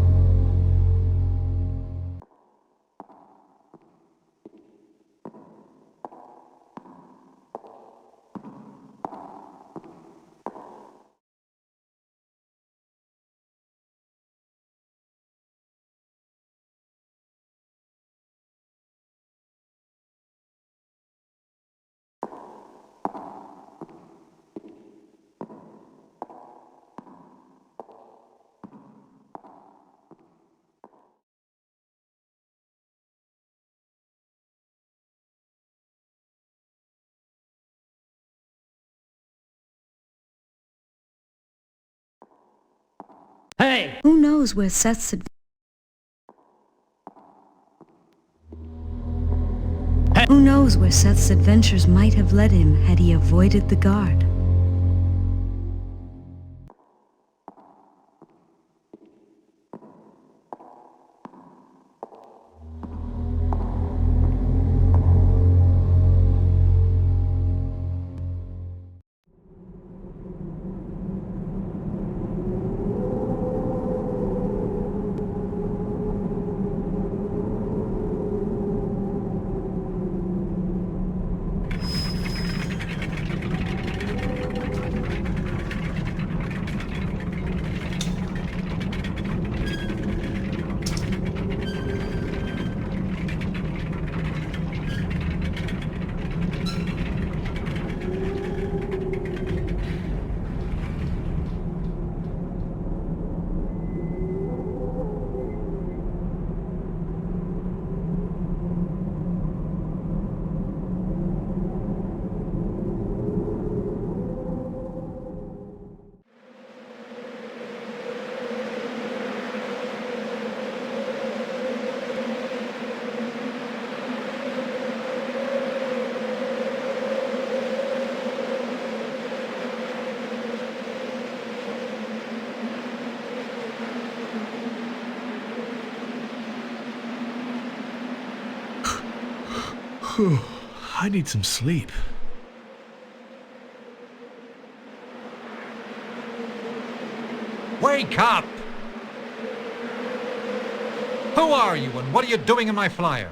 Hey! Who knows where Seth's... Who knows where Seth's adventures might have led him had he avoided the guard? I need some sleep. Wake up! Who are you and what are you doing in my flyer?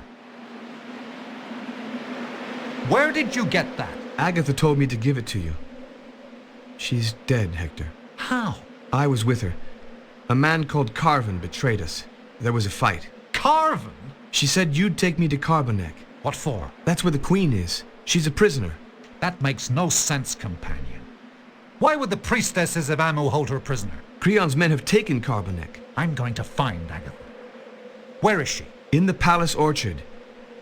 Where did you get that? Agatha told me to give it to you. She's dead, Hector. How? I was with her. A man called Carvin betrayed us. There was a fight. Carvin? She said you'd take me to Carbonek. What for? That's where the Queen is. She's a prisoner. That makes no sense, companion. Why would the priestesses of Amu hold her prisoner? Creon's men have taken Carbonek. I'm going to find Agatha. Where is she? In the palace orchard.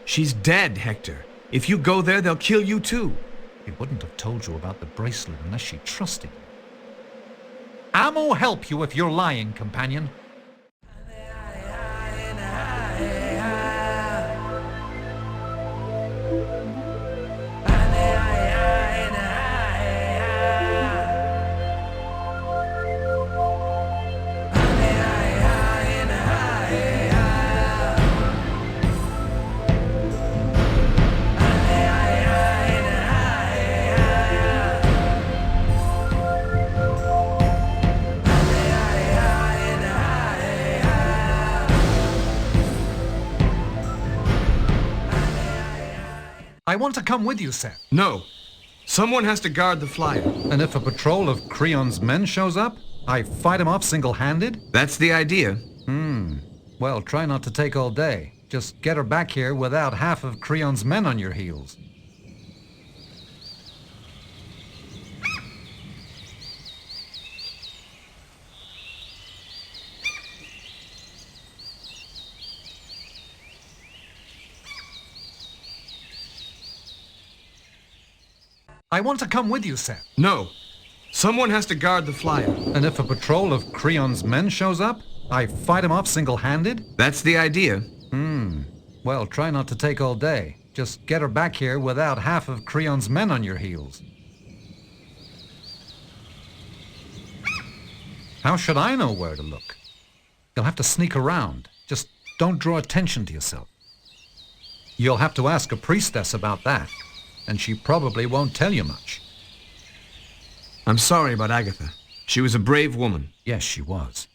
She's dead, Hector. If you go there, they'll kill you too. She wouldn't have told you about the bracelet unless she trusted you. Amu help you if you're lying, companion. I want to come with you, Seth. No. Someone has to guard the flyer. And if a patrol of Creon's men shows up, I fight him off single-handed? That's the idea. Well, try not to take all day. Just get her back here without half of Creon's men on your heels. I want to come with you, Seth. No. Someone has to guard the flyer. And if a patrol of Creon's men shows up, I fight him off single-handed? That's the idea. Well, try not to take all day. Just get her back here without half of Creon's men on your heels. How should I know where to look? You'll have to sneak around. Just don't draw attention to yourself. You'll have to ask a priestess about that, and she probably won't tell you much. I'm sorry about Agatha. She was a brave woman. Yes, she was.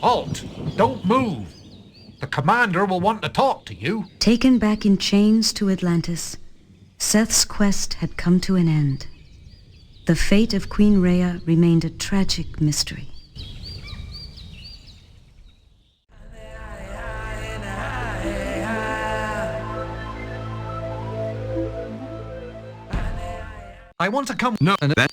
Halt! Don't move! The commander will want to talk to you. Taken back in chains to Atlantis, Seth's quest had come to an end. The fate of Queen Rhea remained a tragic mystery. I want to come... No, that...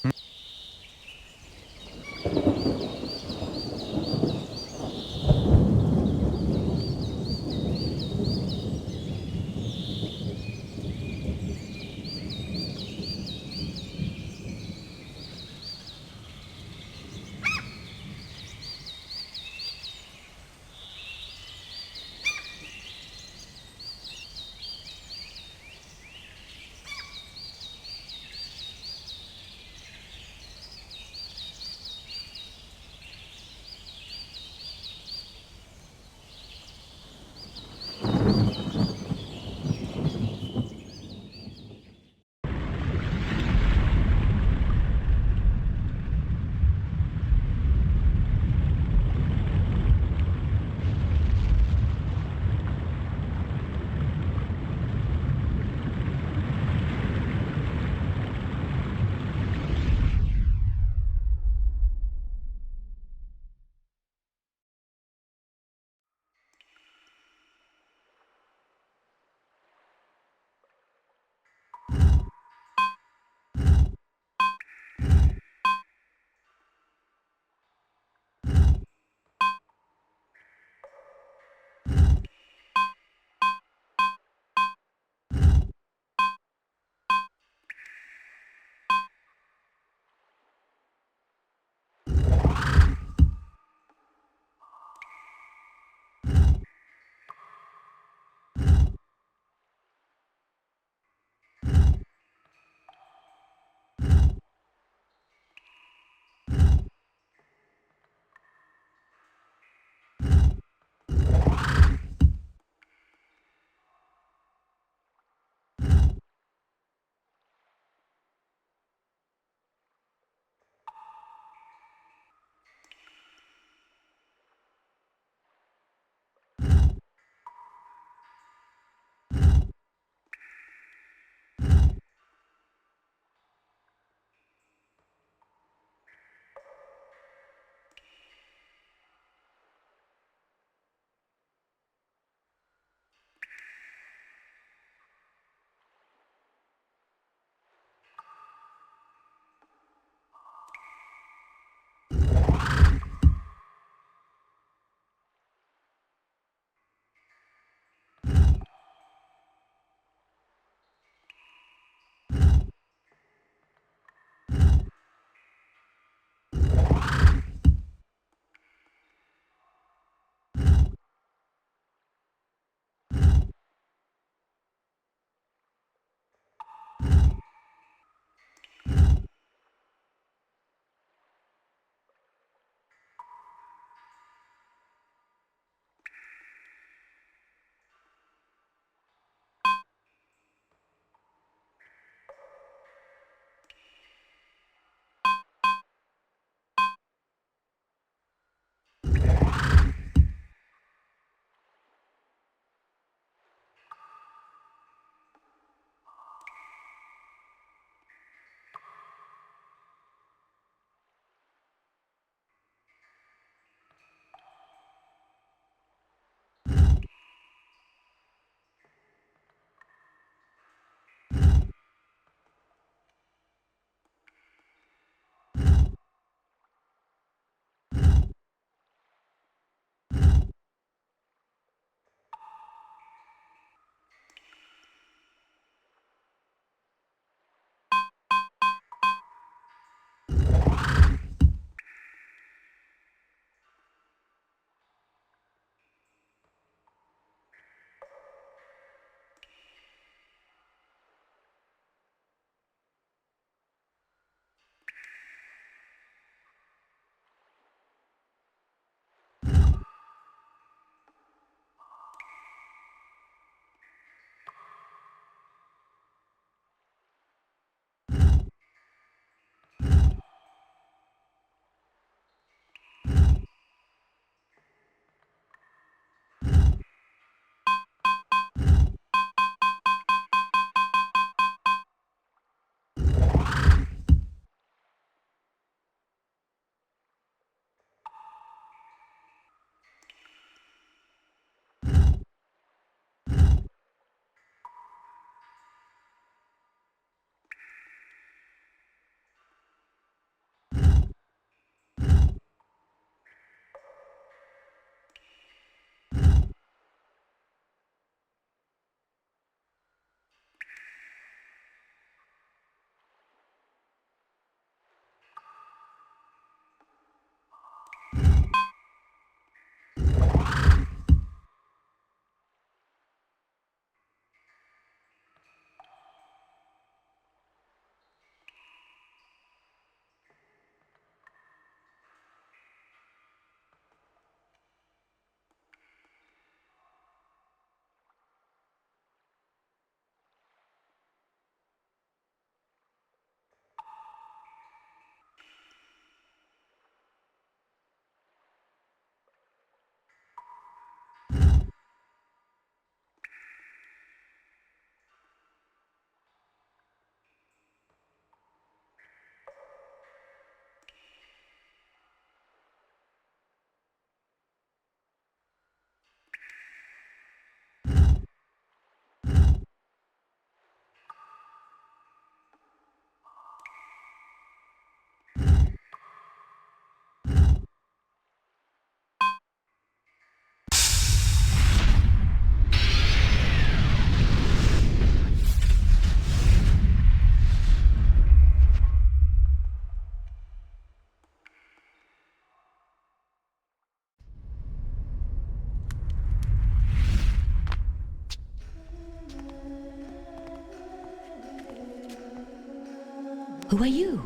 Who are you?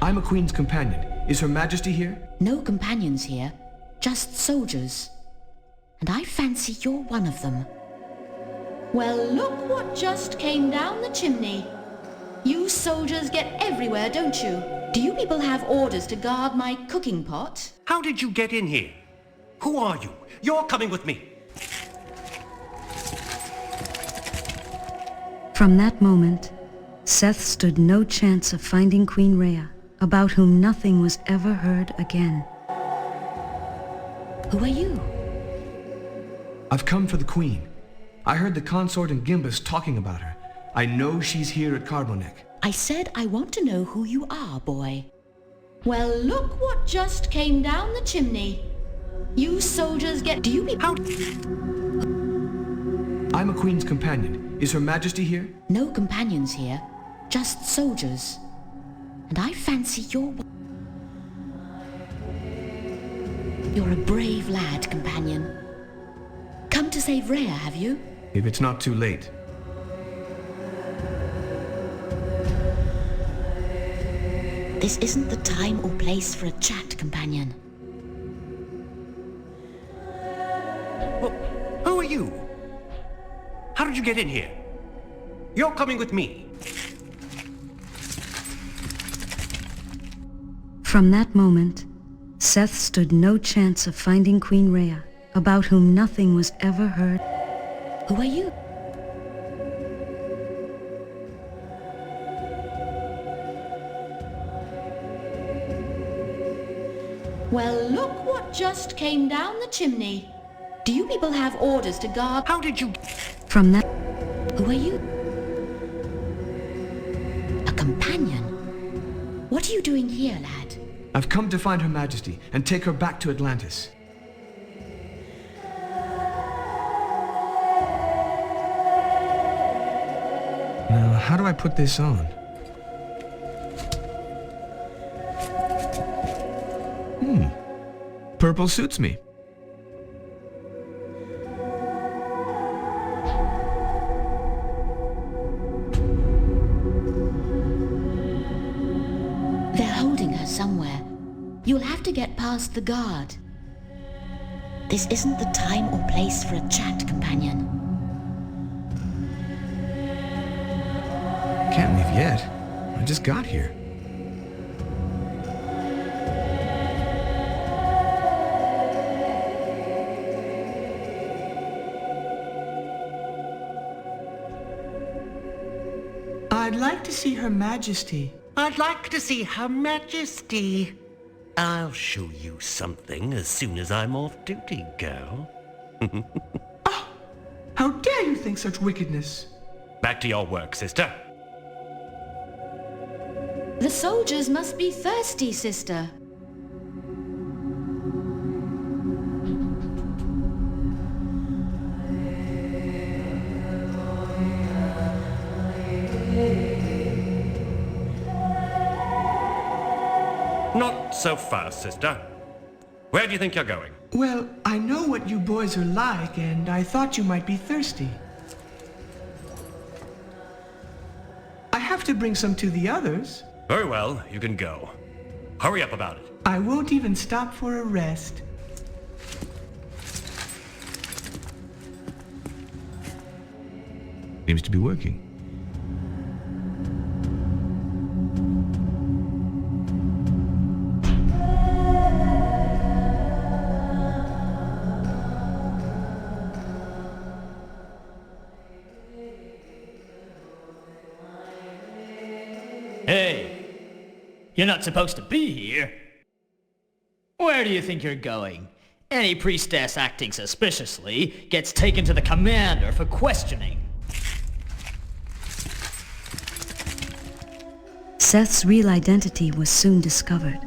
I'm a queen's companion. Is Her Majesty here? No companions here, just soldiers. And I fancy you're one of them. Well, look what just came down the chimney. You soldiers get everywhere, don't you? Do you people have orders to guard my cooking pot? How did you get in here? Who are you? You're coming with me. From that moment, Seth stood no chance of finding Queen Rhea, about whom nothing was ever heard again. Who are you? I've come for the queen. I heard the consort and Gimbus talking about her. I know she's here at Carbonek. I said I want to know who you are, boy. Well, look what just came down the chimney. You soldiers get... Do you people... I'm a queen's companion. Is Her Majesty here? No companions here, just soldiers. And I fancy you're a brave lad, companion. Come to save Rhea, have you? If it's not too late. This isn't the time or place for a chat, companion. Well, who are you? How did you get in here? You're coming with me. From that moment, Seth stood no chance of finding Queen Rhea, about whom nothing was ever heard. Who are you? Well, look what just came down the chimney. Do you people have orders to guard... How did you... From that... Who are you? A companion? What are you doing here, lad? I've come to find Her Majesty and take her back to Atlantis. Now, how do I put this on? Purple suits me. They're holding her somewhere. You'll have to get past the guard. This isn't the time or place for a chat, companion. Can't leave yet. I just got here. I'd like to see Her Majesty. I'd like to see Her Majesty. I'll show you something as soon as I'm off duty, girl. Oh, how dare you think such wickedness? Back to your work, sister. The soldiers must be thirsty, sister. Not so fast, sister. Where do you think you're going? Well, I know what you boys are like, and I thought you might be thirsty. I have to bring some to the others. Very well, you can go. Hurry up about it. I won't even stop for a rest. Seems to be working. Hey, you're not supposed to be here. Where do you think you're going? Any priestess acting suspiciously gets taken to the commander for questioning. Seth's real identity was soon discovered.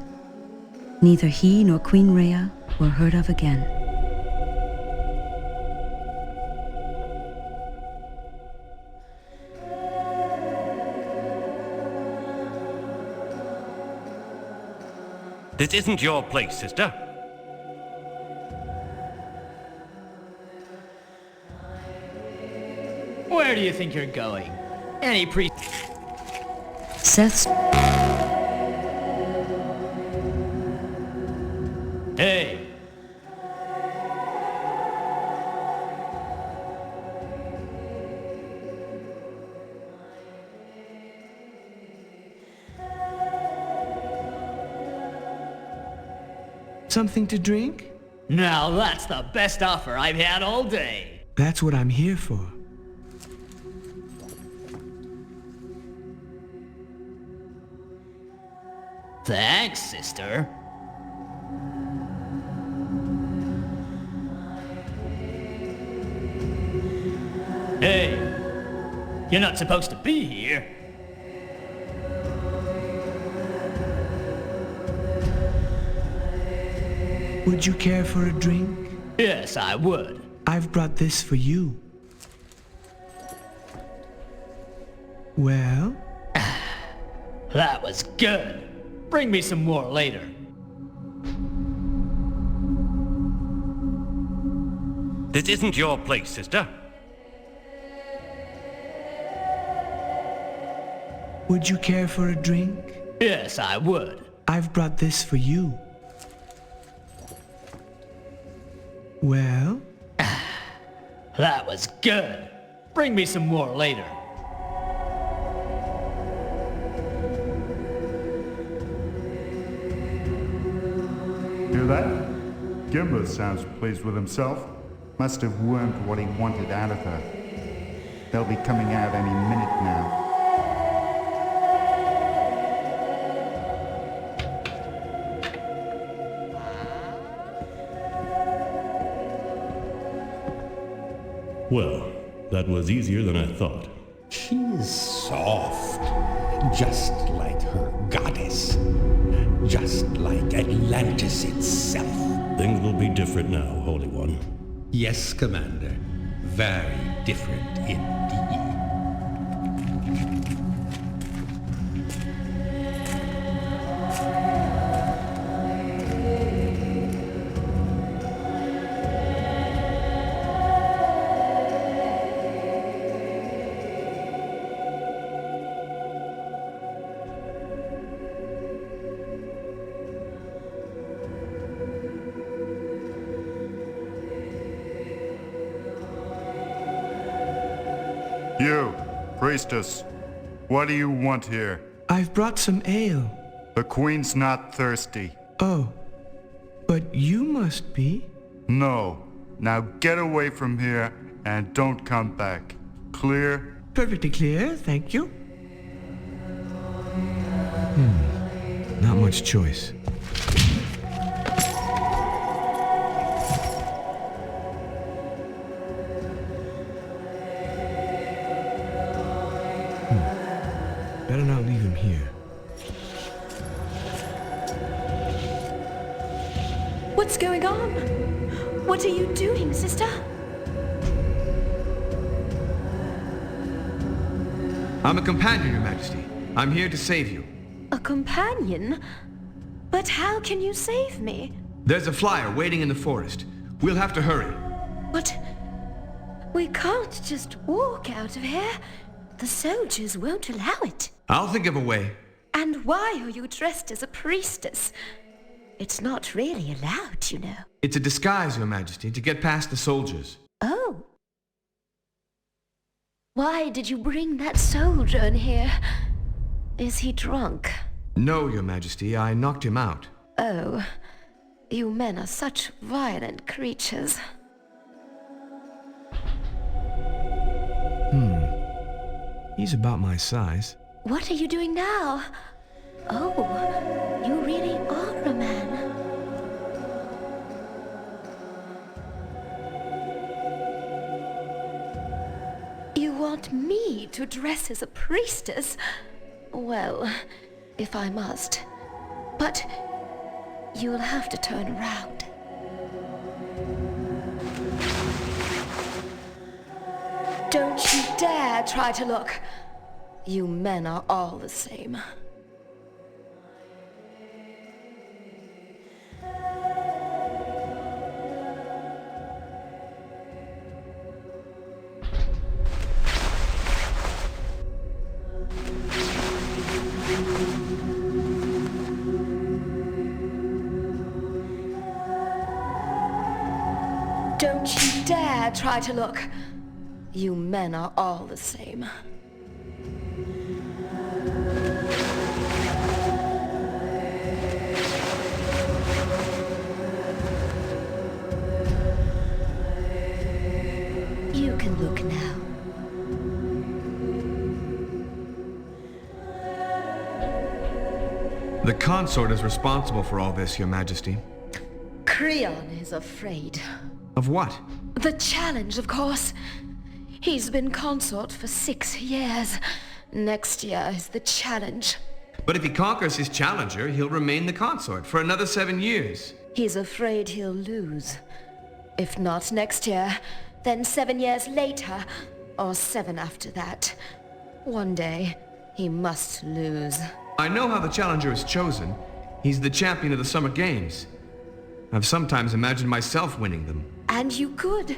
Neither he nor Queen Rhea were heard of again. This isn't your place, sister. Where do you think you're going? Any priest... Seth's... Hey! Something to drink? Now that's the best offer I've had all day. That's what I'm here for. Thanks, sister. Hey, you're not supposed to be here. Would you care for a drink? Yes, I would. I've brought this for you. Well? That was good. Bring me some more later. This isn't your place, sister. Would you care for a drink? Yes, I would. I've brought this for you. Well? That was good. Bring me some more later. Hear that? Gimba sounds pleased with himself. Must have wormed what he wanted out of her. They'll be coming out any minute now. Well, that was easier than I thought. She is soft, just like her goddess, just like Atlantis itself. Things will be different now, Holy One. Yes, Commander. Very different indeed. You, priestess, what do you want here? I've brought some ale. The queen's not thirsty. Oh, but you must be. No. Now get away from here and don't come back. Clear? Perfectly clear, thank you. Not much choice. Better not leave him here. What's going on? What are you doing, sister? I'm a companion, Your Majesty. I'm here to save you. A companion? But how can you save me? There's a flyer waiting in the forest. We'll have to hurry. But we can't just walk out of here. The soldiers won't allow it. I'll think of a way. And why are you dressed as a priestess? It's not really allowed, you know. It's a disguise, Your Majesty, to get past the soldiers. Oh. Why did you bring that soldier in here? Is he drunk? No, Your Majesty, I knocked him out. Oh. You men are such violent creatures. He's about my size. What are you doing now? Oh, you really are a man. You want me to dress as a priestess? Well, if I must. But you'll have to turn around. Don't you dare try to look. You men are all the same. dare try to look. You men are all the same. You can look now. The consort is responsible for all this, Your Majesty. Creon is afraid. Of what? The challenge, of course. He's been consort for 6 years. Next year is the challenge. But if he conquers his challenger, he'll remain the consort for another 7 years. He's afraid he'll lose. If not next year, then 7 years later, or 7 after that. One day, he must lose. I know how the challenger is chosen. He's the champion of the Summer Games. I've sometimes imagined myself winning them. And you could.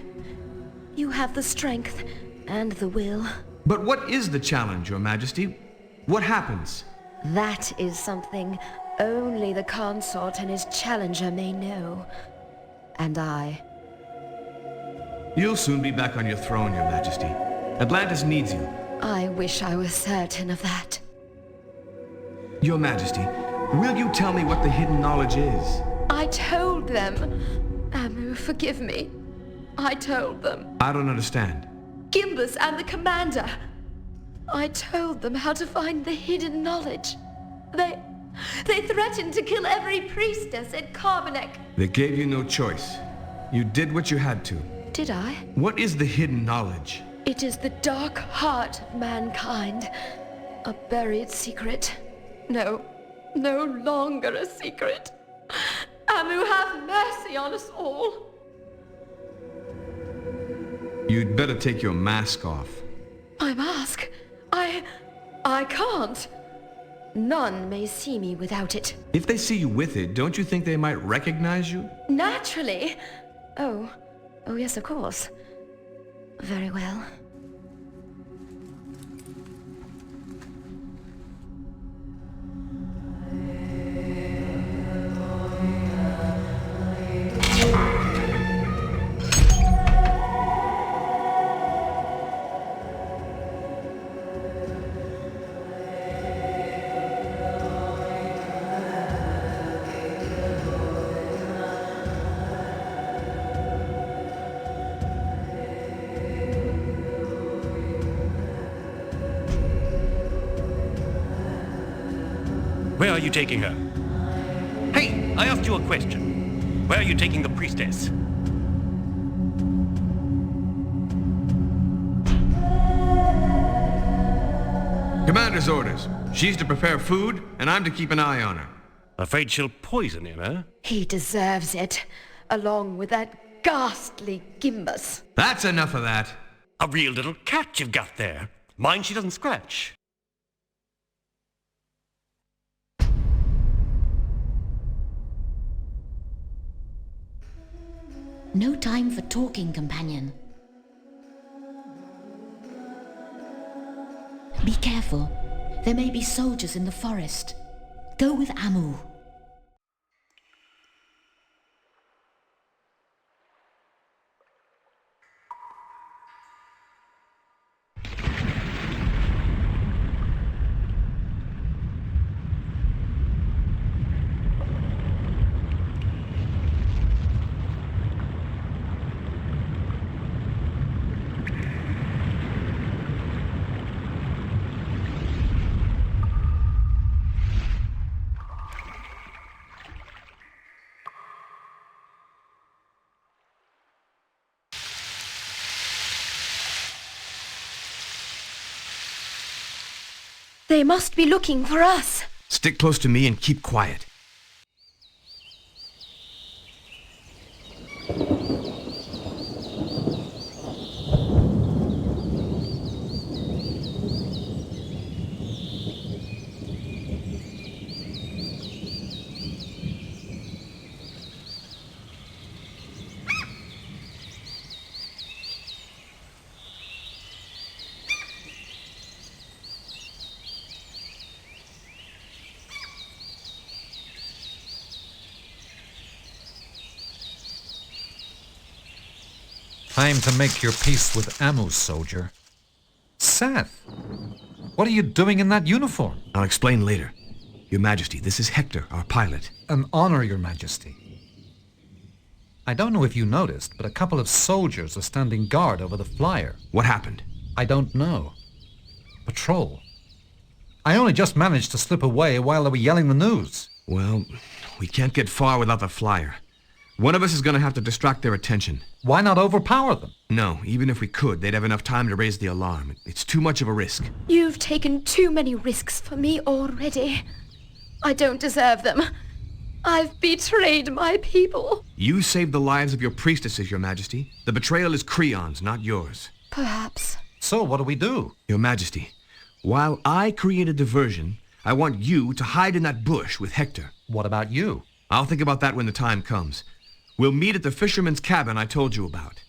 You have the strength and the will. But what is the challenge, Your Majesty? What happens? That is something only the consort and his challenger may know. And I. You'll soon be back on your throne, Your Majesty. Atlantis needs you. I wish I was certain of that. Your Majesty, will you tell me what the hidden knowledge is? I told them. Amu, forgive me. I told them. I don't understand. Gimbus and the commander. I told them how to find the hidden knowledge. They threatened to kill every priestess at Carbonek. They gave you no choice. You did what you had to. Did I? What is the hidden knowledge? It is the dark heart of mankind. A buried secret. No longer a secret. Amu, have mercy on us all. You'd better take your mask off. My mask? I can't. None may see me without it. If they see you with it, don't you think they might recognize you? Naturally. Oh yes, of course. Very well. Where are you taking her? Hey, I asked you a question. Where are you taking the priestess? Commander's orders. She's to prepare food, and I'm to keep an eye on her. Afraid she'll poison him, eh? He deserves it, along with that ghastly Gimbus. That's enough of that. A real little cat you've got there. Mind she doesn't scratch. No time for talking, companion. Be careful. There may be soldiers in the forest. Go with Amu. They must be looking for us. Stick close to me and keep quiet. Time to make your peace with Amu, soldier. Seth, what are you doing in that uniform? I'll explain later. Your Majesty, this is Hector, our pilot. An honor, Your Majesty. I don't know if you noticed, but a couple of soldiers are standing guard over the flyer. What happened? I don't know. Patrol. I only just managed to slip away while they were yelling the news. Well, we can't get far without the flyer. One of us is going to have to distract their attention. Why not overpower them? No, even if we could, they'd have enough time to raise the alarm. It's too much of a risk. You've taken too many risks for me already. I don't deserve them. I've betrayed my people. You saved the lives of your priestesses, Your Majesty. The betrayal is Creon's, not yours. Perhaps. So what do we do? Your Majesty, while I create a diversion, I want you to hide in that bush with Hector. What about you? I'll think about that when the time comes. We'll meet at the fisherman's cabin I told you about.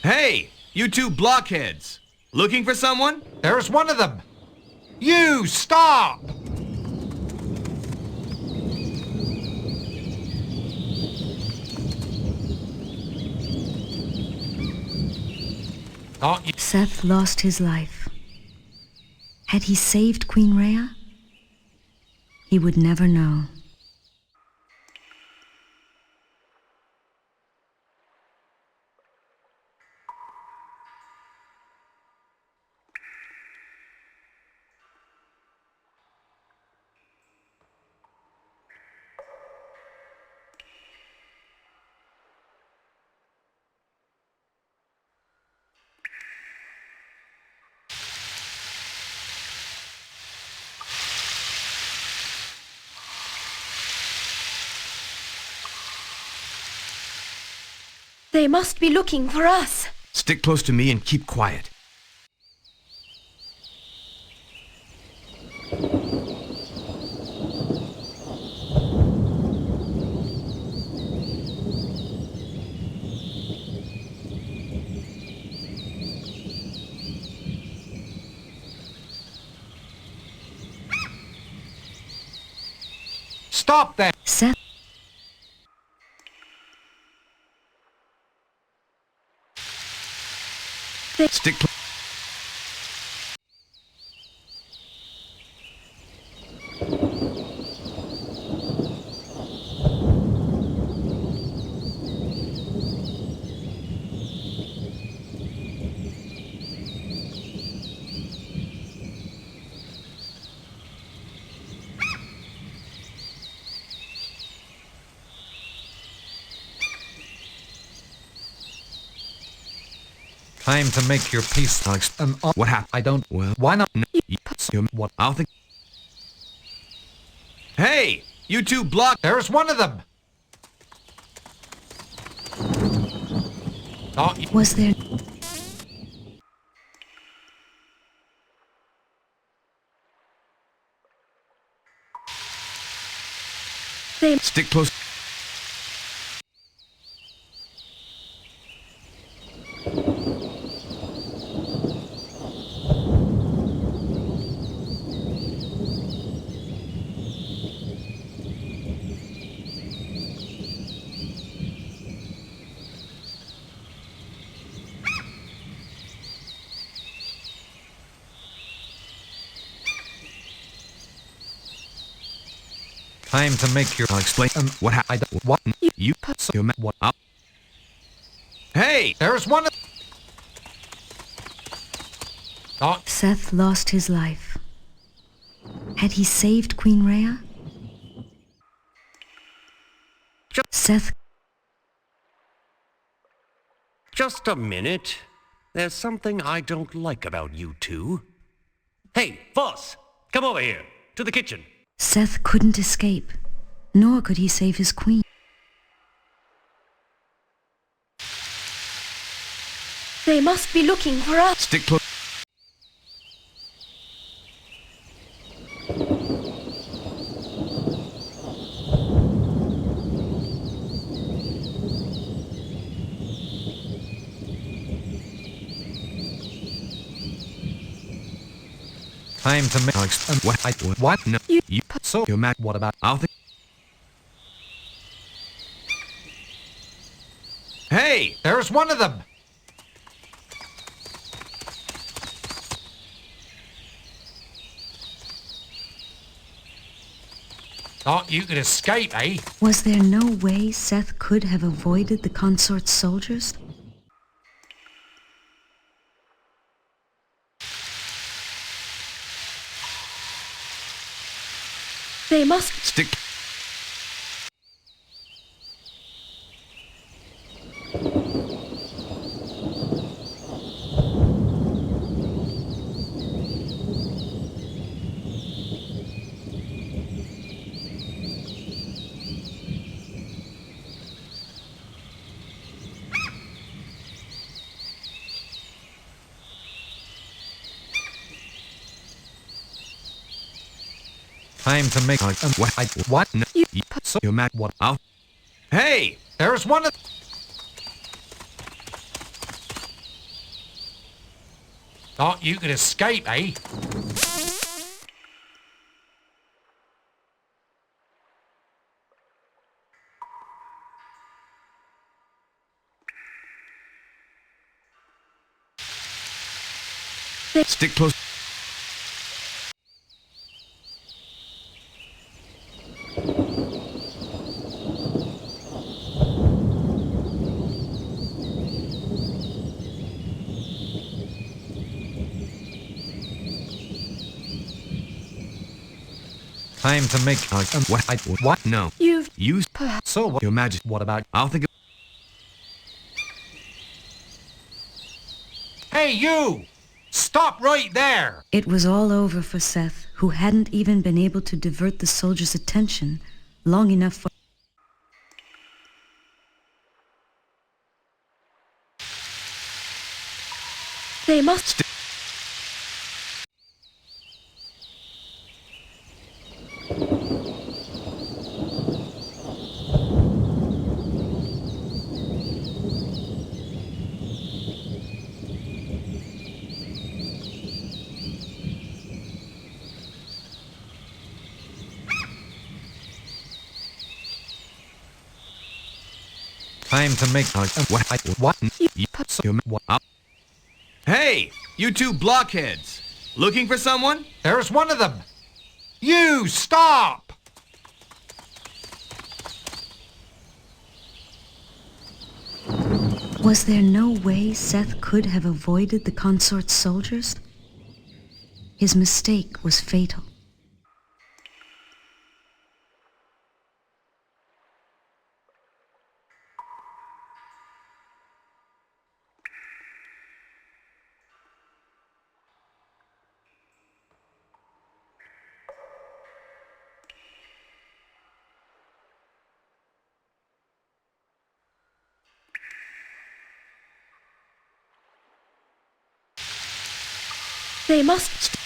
Hey, you two blockheads! Looking for someone? There's one of them! You, stop! Seth lost his life. Had he saved Queen Rhea? He would never know. They must be looking for us. Stick close to me and keep quiet. Stop that! Seth. Stick close. Time to make your peace. What happened? I don't. Well, why not? No, What? I'll think. Hey, you two block. There's one of them. Oh, Was there... Stick close. Time to make your. I'll explain. What happened? What? You. What? Hey! There's one. Oh. Seth lost his life. Had he saved Queen Rhea? Seth... Just a minute. There's something I don't like about you two. Hey, Voss! Come over here, to the kitchen. Seth couldn't escape, nor could he save his queen. They must be looking for us. Stick close. Time to make. What? No. You. So. You're mad. What about? I'll think. Hey! There's one of them! Thought you could escape, eh? Was there no way Seth could have avoided the consort's soldiers? They must... Stick... Time to make... what? No, so You're mad. What? I'll... Hey! There's one of... Thought you could escape, eh? Stick close. Time to make... what? No. You've... You... So what? Your Majesty. What about... I'll think of... Hey, you! Stop right there! It was all over for Seth, who hadn't even been able to divert the soldiers' attention long enough for... They must... Time to make... what? What? Hey! You two blockheads! Looking for someone? There's one of them! You, stop! Was there no way Seth could have avoided the consort's soldiers? His mistake was fatal. They must...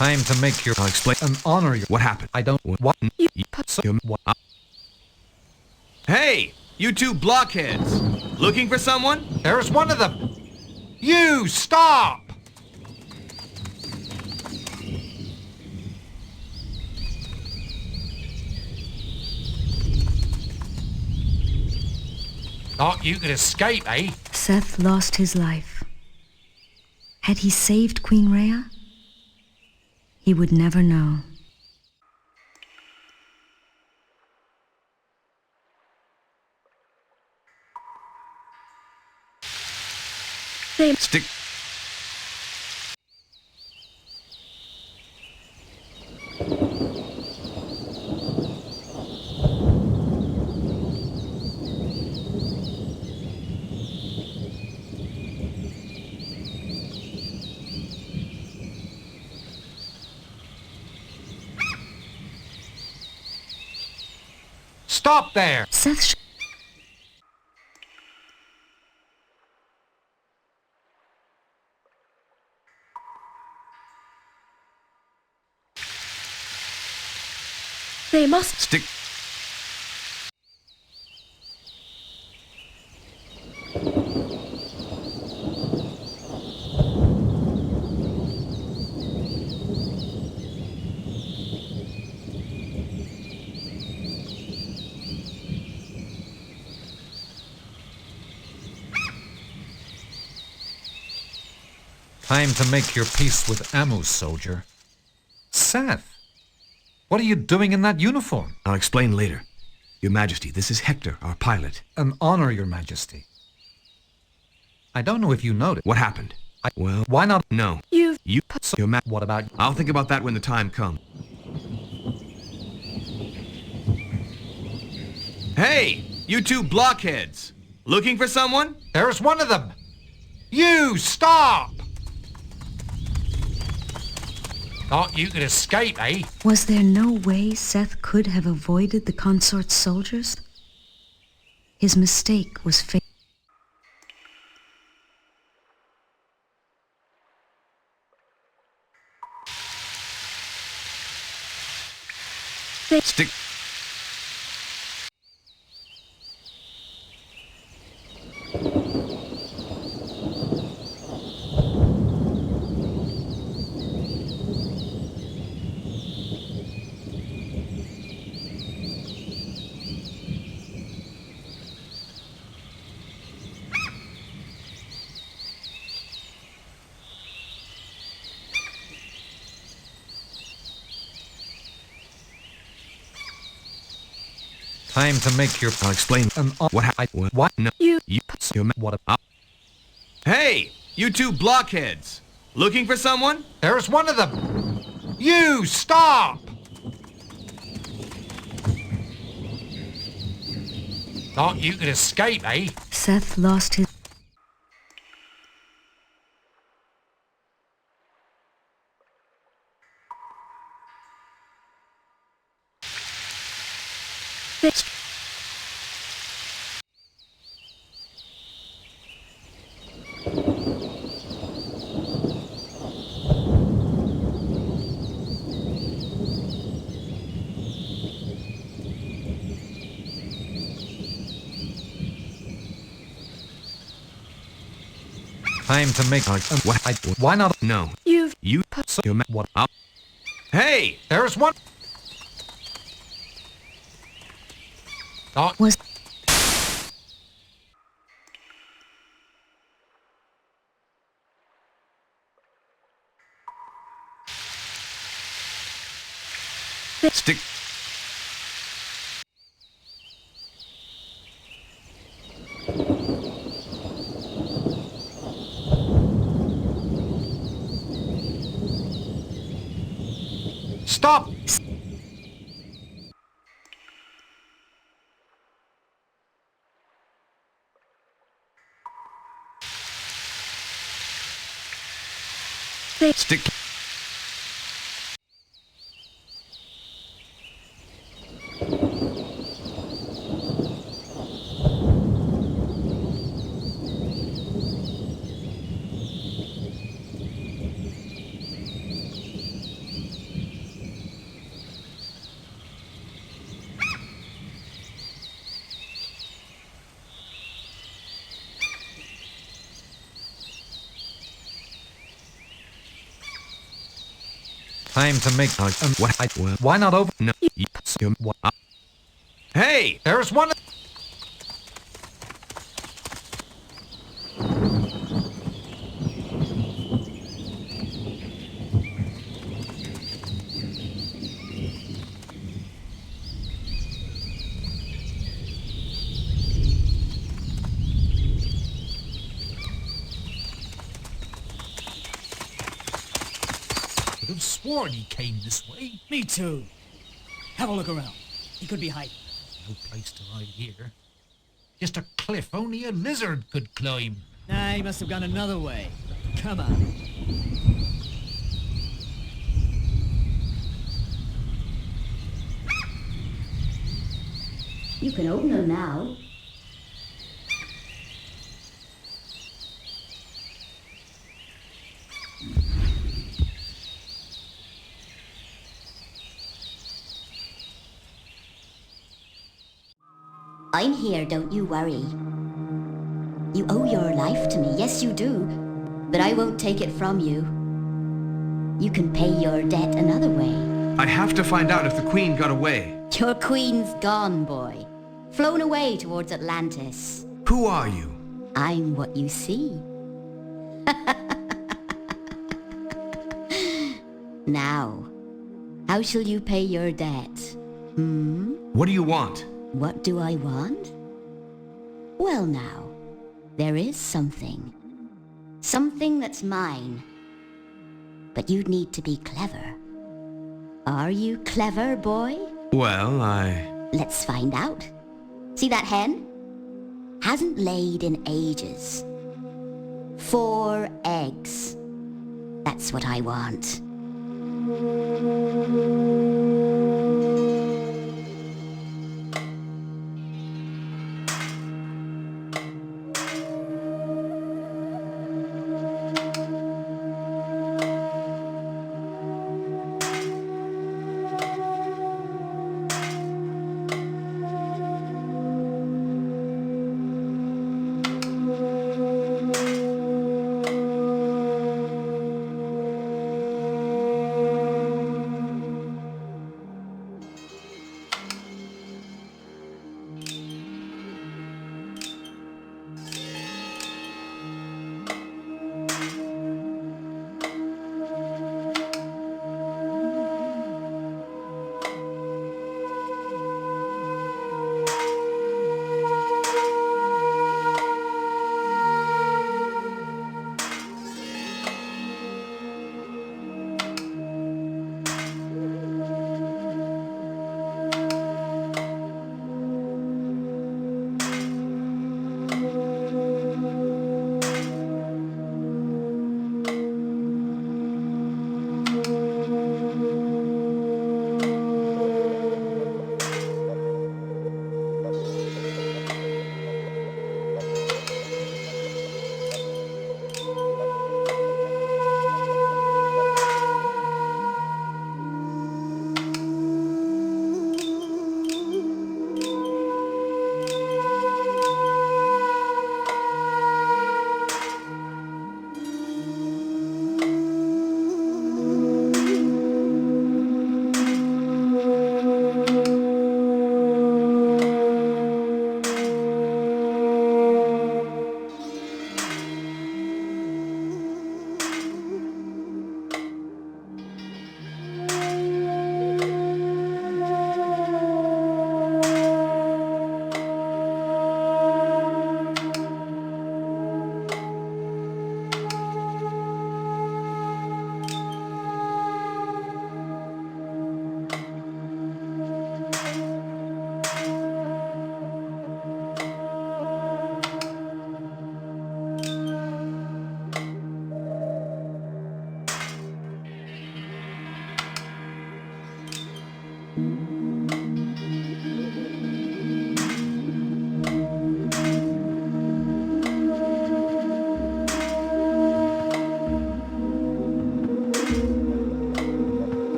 Time to make your... I'll explain. And honor your... What happened? I don't... What? So, what? Hey! You two blockheads! Looking for someone? There's one of them! You, stop! Thought you could escape, eh? Seth lost his life. Had he saved Queen Rhea? He would never know. They... Stick... Stop there! Seth... They must... Stick... Time to make your peace with Amu, soldier. Seth, what are you doing in that uniform? I'll explain later. Your Majesty, this is Hector, our pilot. An honor, Your Majesty. I don't know if you noticed. What happened? Well, why not? No. You... What about... I'll think about that when the time comes. Hey! You two blockheads! Looking for someone? There's one of them! You, stop! Thought you could escape, eh? Was there no way Seth could have avoided the consort's soldiers? His mistake was fatal. Stick... Time to make your... I'll explain. What happened? What? No. You... What? Hey! You two blockheads! Looking for someone? There's one of them! You, stop! Thought you could escape, eh? Seth lost his... Time to make... Why not? No. You've... You... What? Hey! There's one... Thought... Was... Stick... Stop! Stick... Time to make... What? Why not over... No. What? Hey! There's one... I could have sworn he came this way. Me too. Have a look around. He could be hiding. No place to hide here. Just a cliff only a lizard could climb. Nah, he must have gone another way. Come on. You can open them now. I'm here, don't you worry. You owe your life to me, yes you do, but I won't take it from you. You can pay your debt another way. I have to find out if the Queen got away. Your queen's gone, boy. Flown away towards Atlantis. Who are you? I'm what you see. Now, how shall you pay your debt? What do you want? What do I want? Well now, there is something. Something that's mine. But you'd need to be clever. Are you clever, boy? Well, Let's find out. See that hen? Hasn't laid in ages. 4 eggs. That's what I want.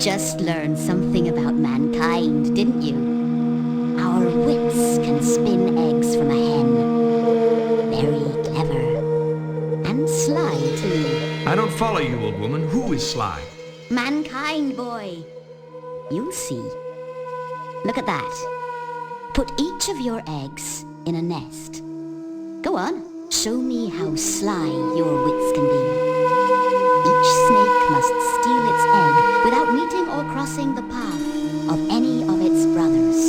just learned something about mankind, didn't you? Our wits can spin eggs from a hen. Very clever. And sly, too. I don't follow you, old woman. Who is sly? Mankind, boy. You'll see. Look at that. Put each of your eggs in a nest. Go on, show me how sly your wits can be. Each snake must steal its egg without meeting or crossing the path of any of its brothers.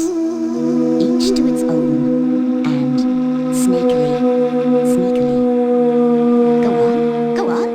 Each to its own, and sneakily, sneakily. Go on, go on.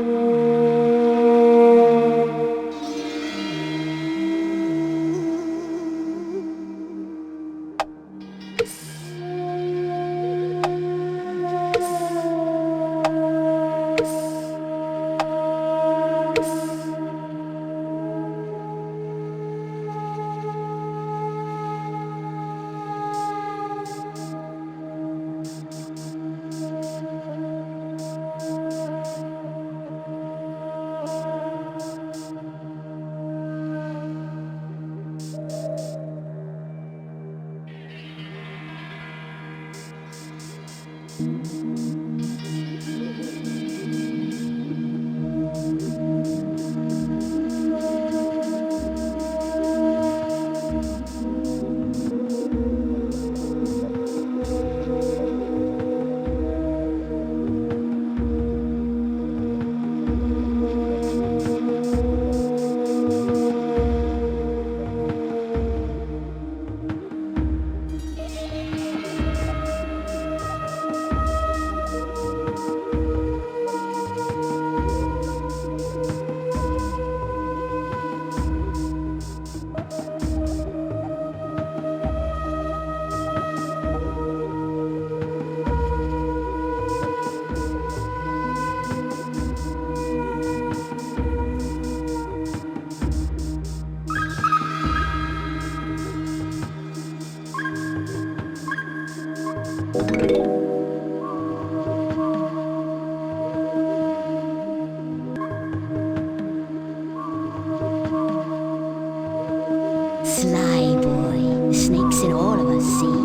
Sly boy, the snake's in all of us, see?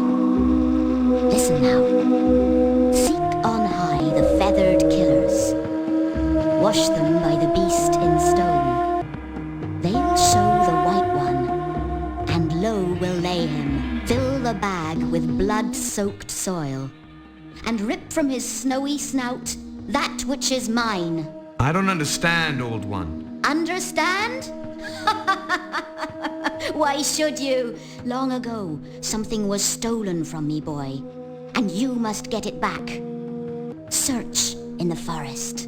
Listen now. Seek on high the feathered killers. Wash them by the beast in stone. They'll show the white one, and low will lay him, fill the bag with blood-soaked soil, and rip from his snowy snout that which is mine. I don't understand, old one. Understand? Why should you? Long ago, something was stolen from me, boy, and you must get it back. Search in the forest.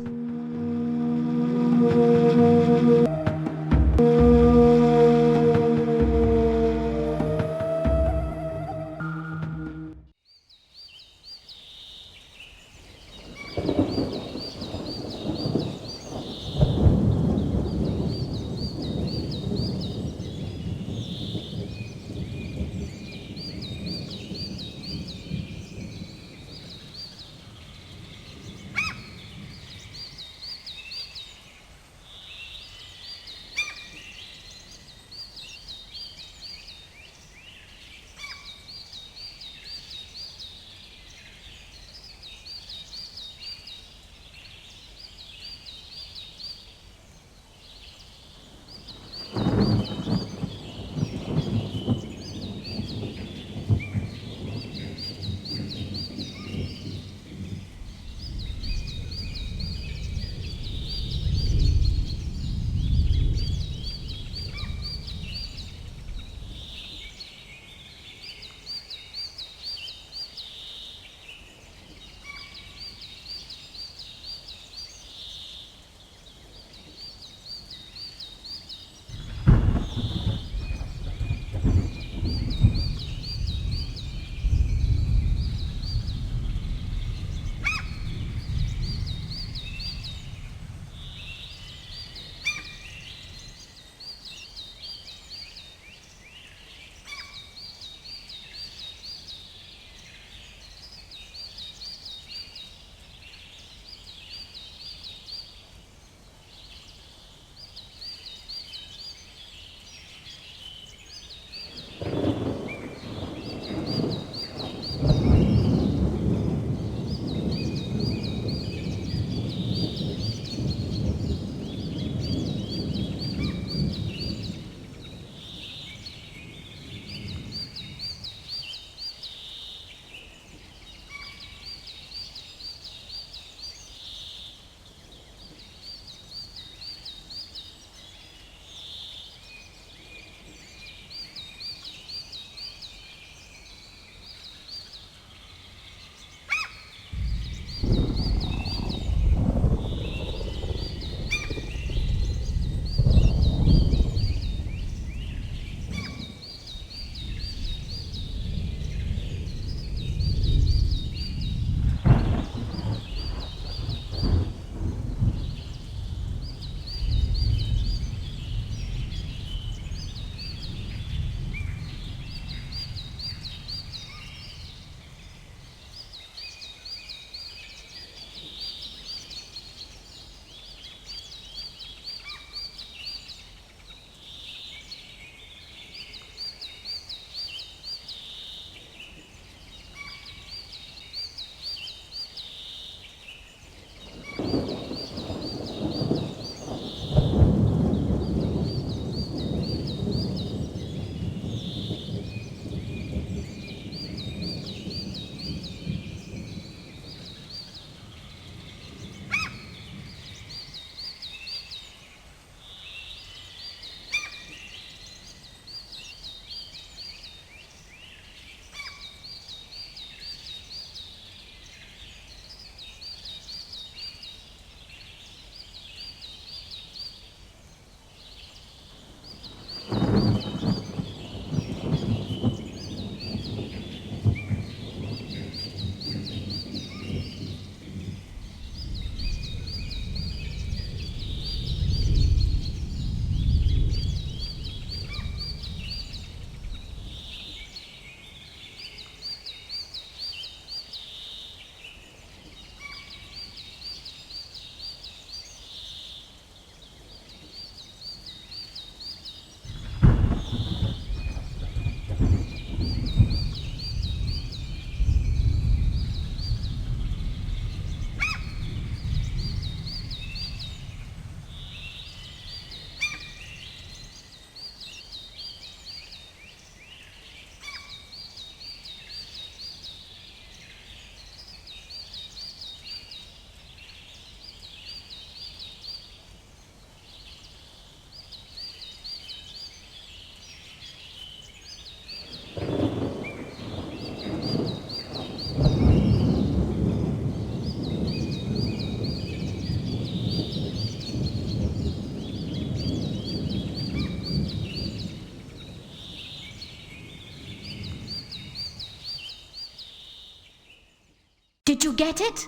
get it?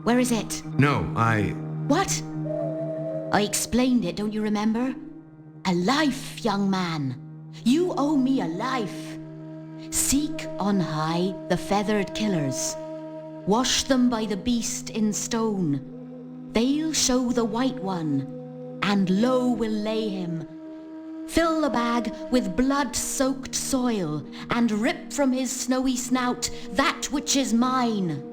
Where is it? No, What? I explained it, don't you remember? A life, young man. You owe me a life. Seek on high the feathered killers. Wash them by the beast in stone. They'll show the white one, and low will lay him. Fill the bag with blood-soaked soil, and rip from his snowy snout that which is mine.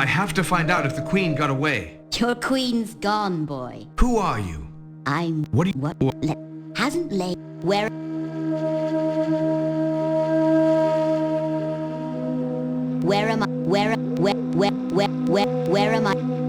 I have to find out if the queen got away. Your queen's gone, boy. Who are you? I'm... What do you... What? Hasn't laid... Where... Where am I? Where am I?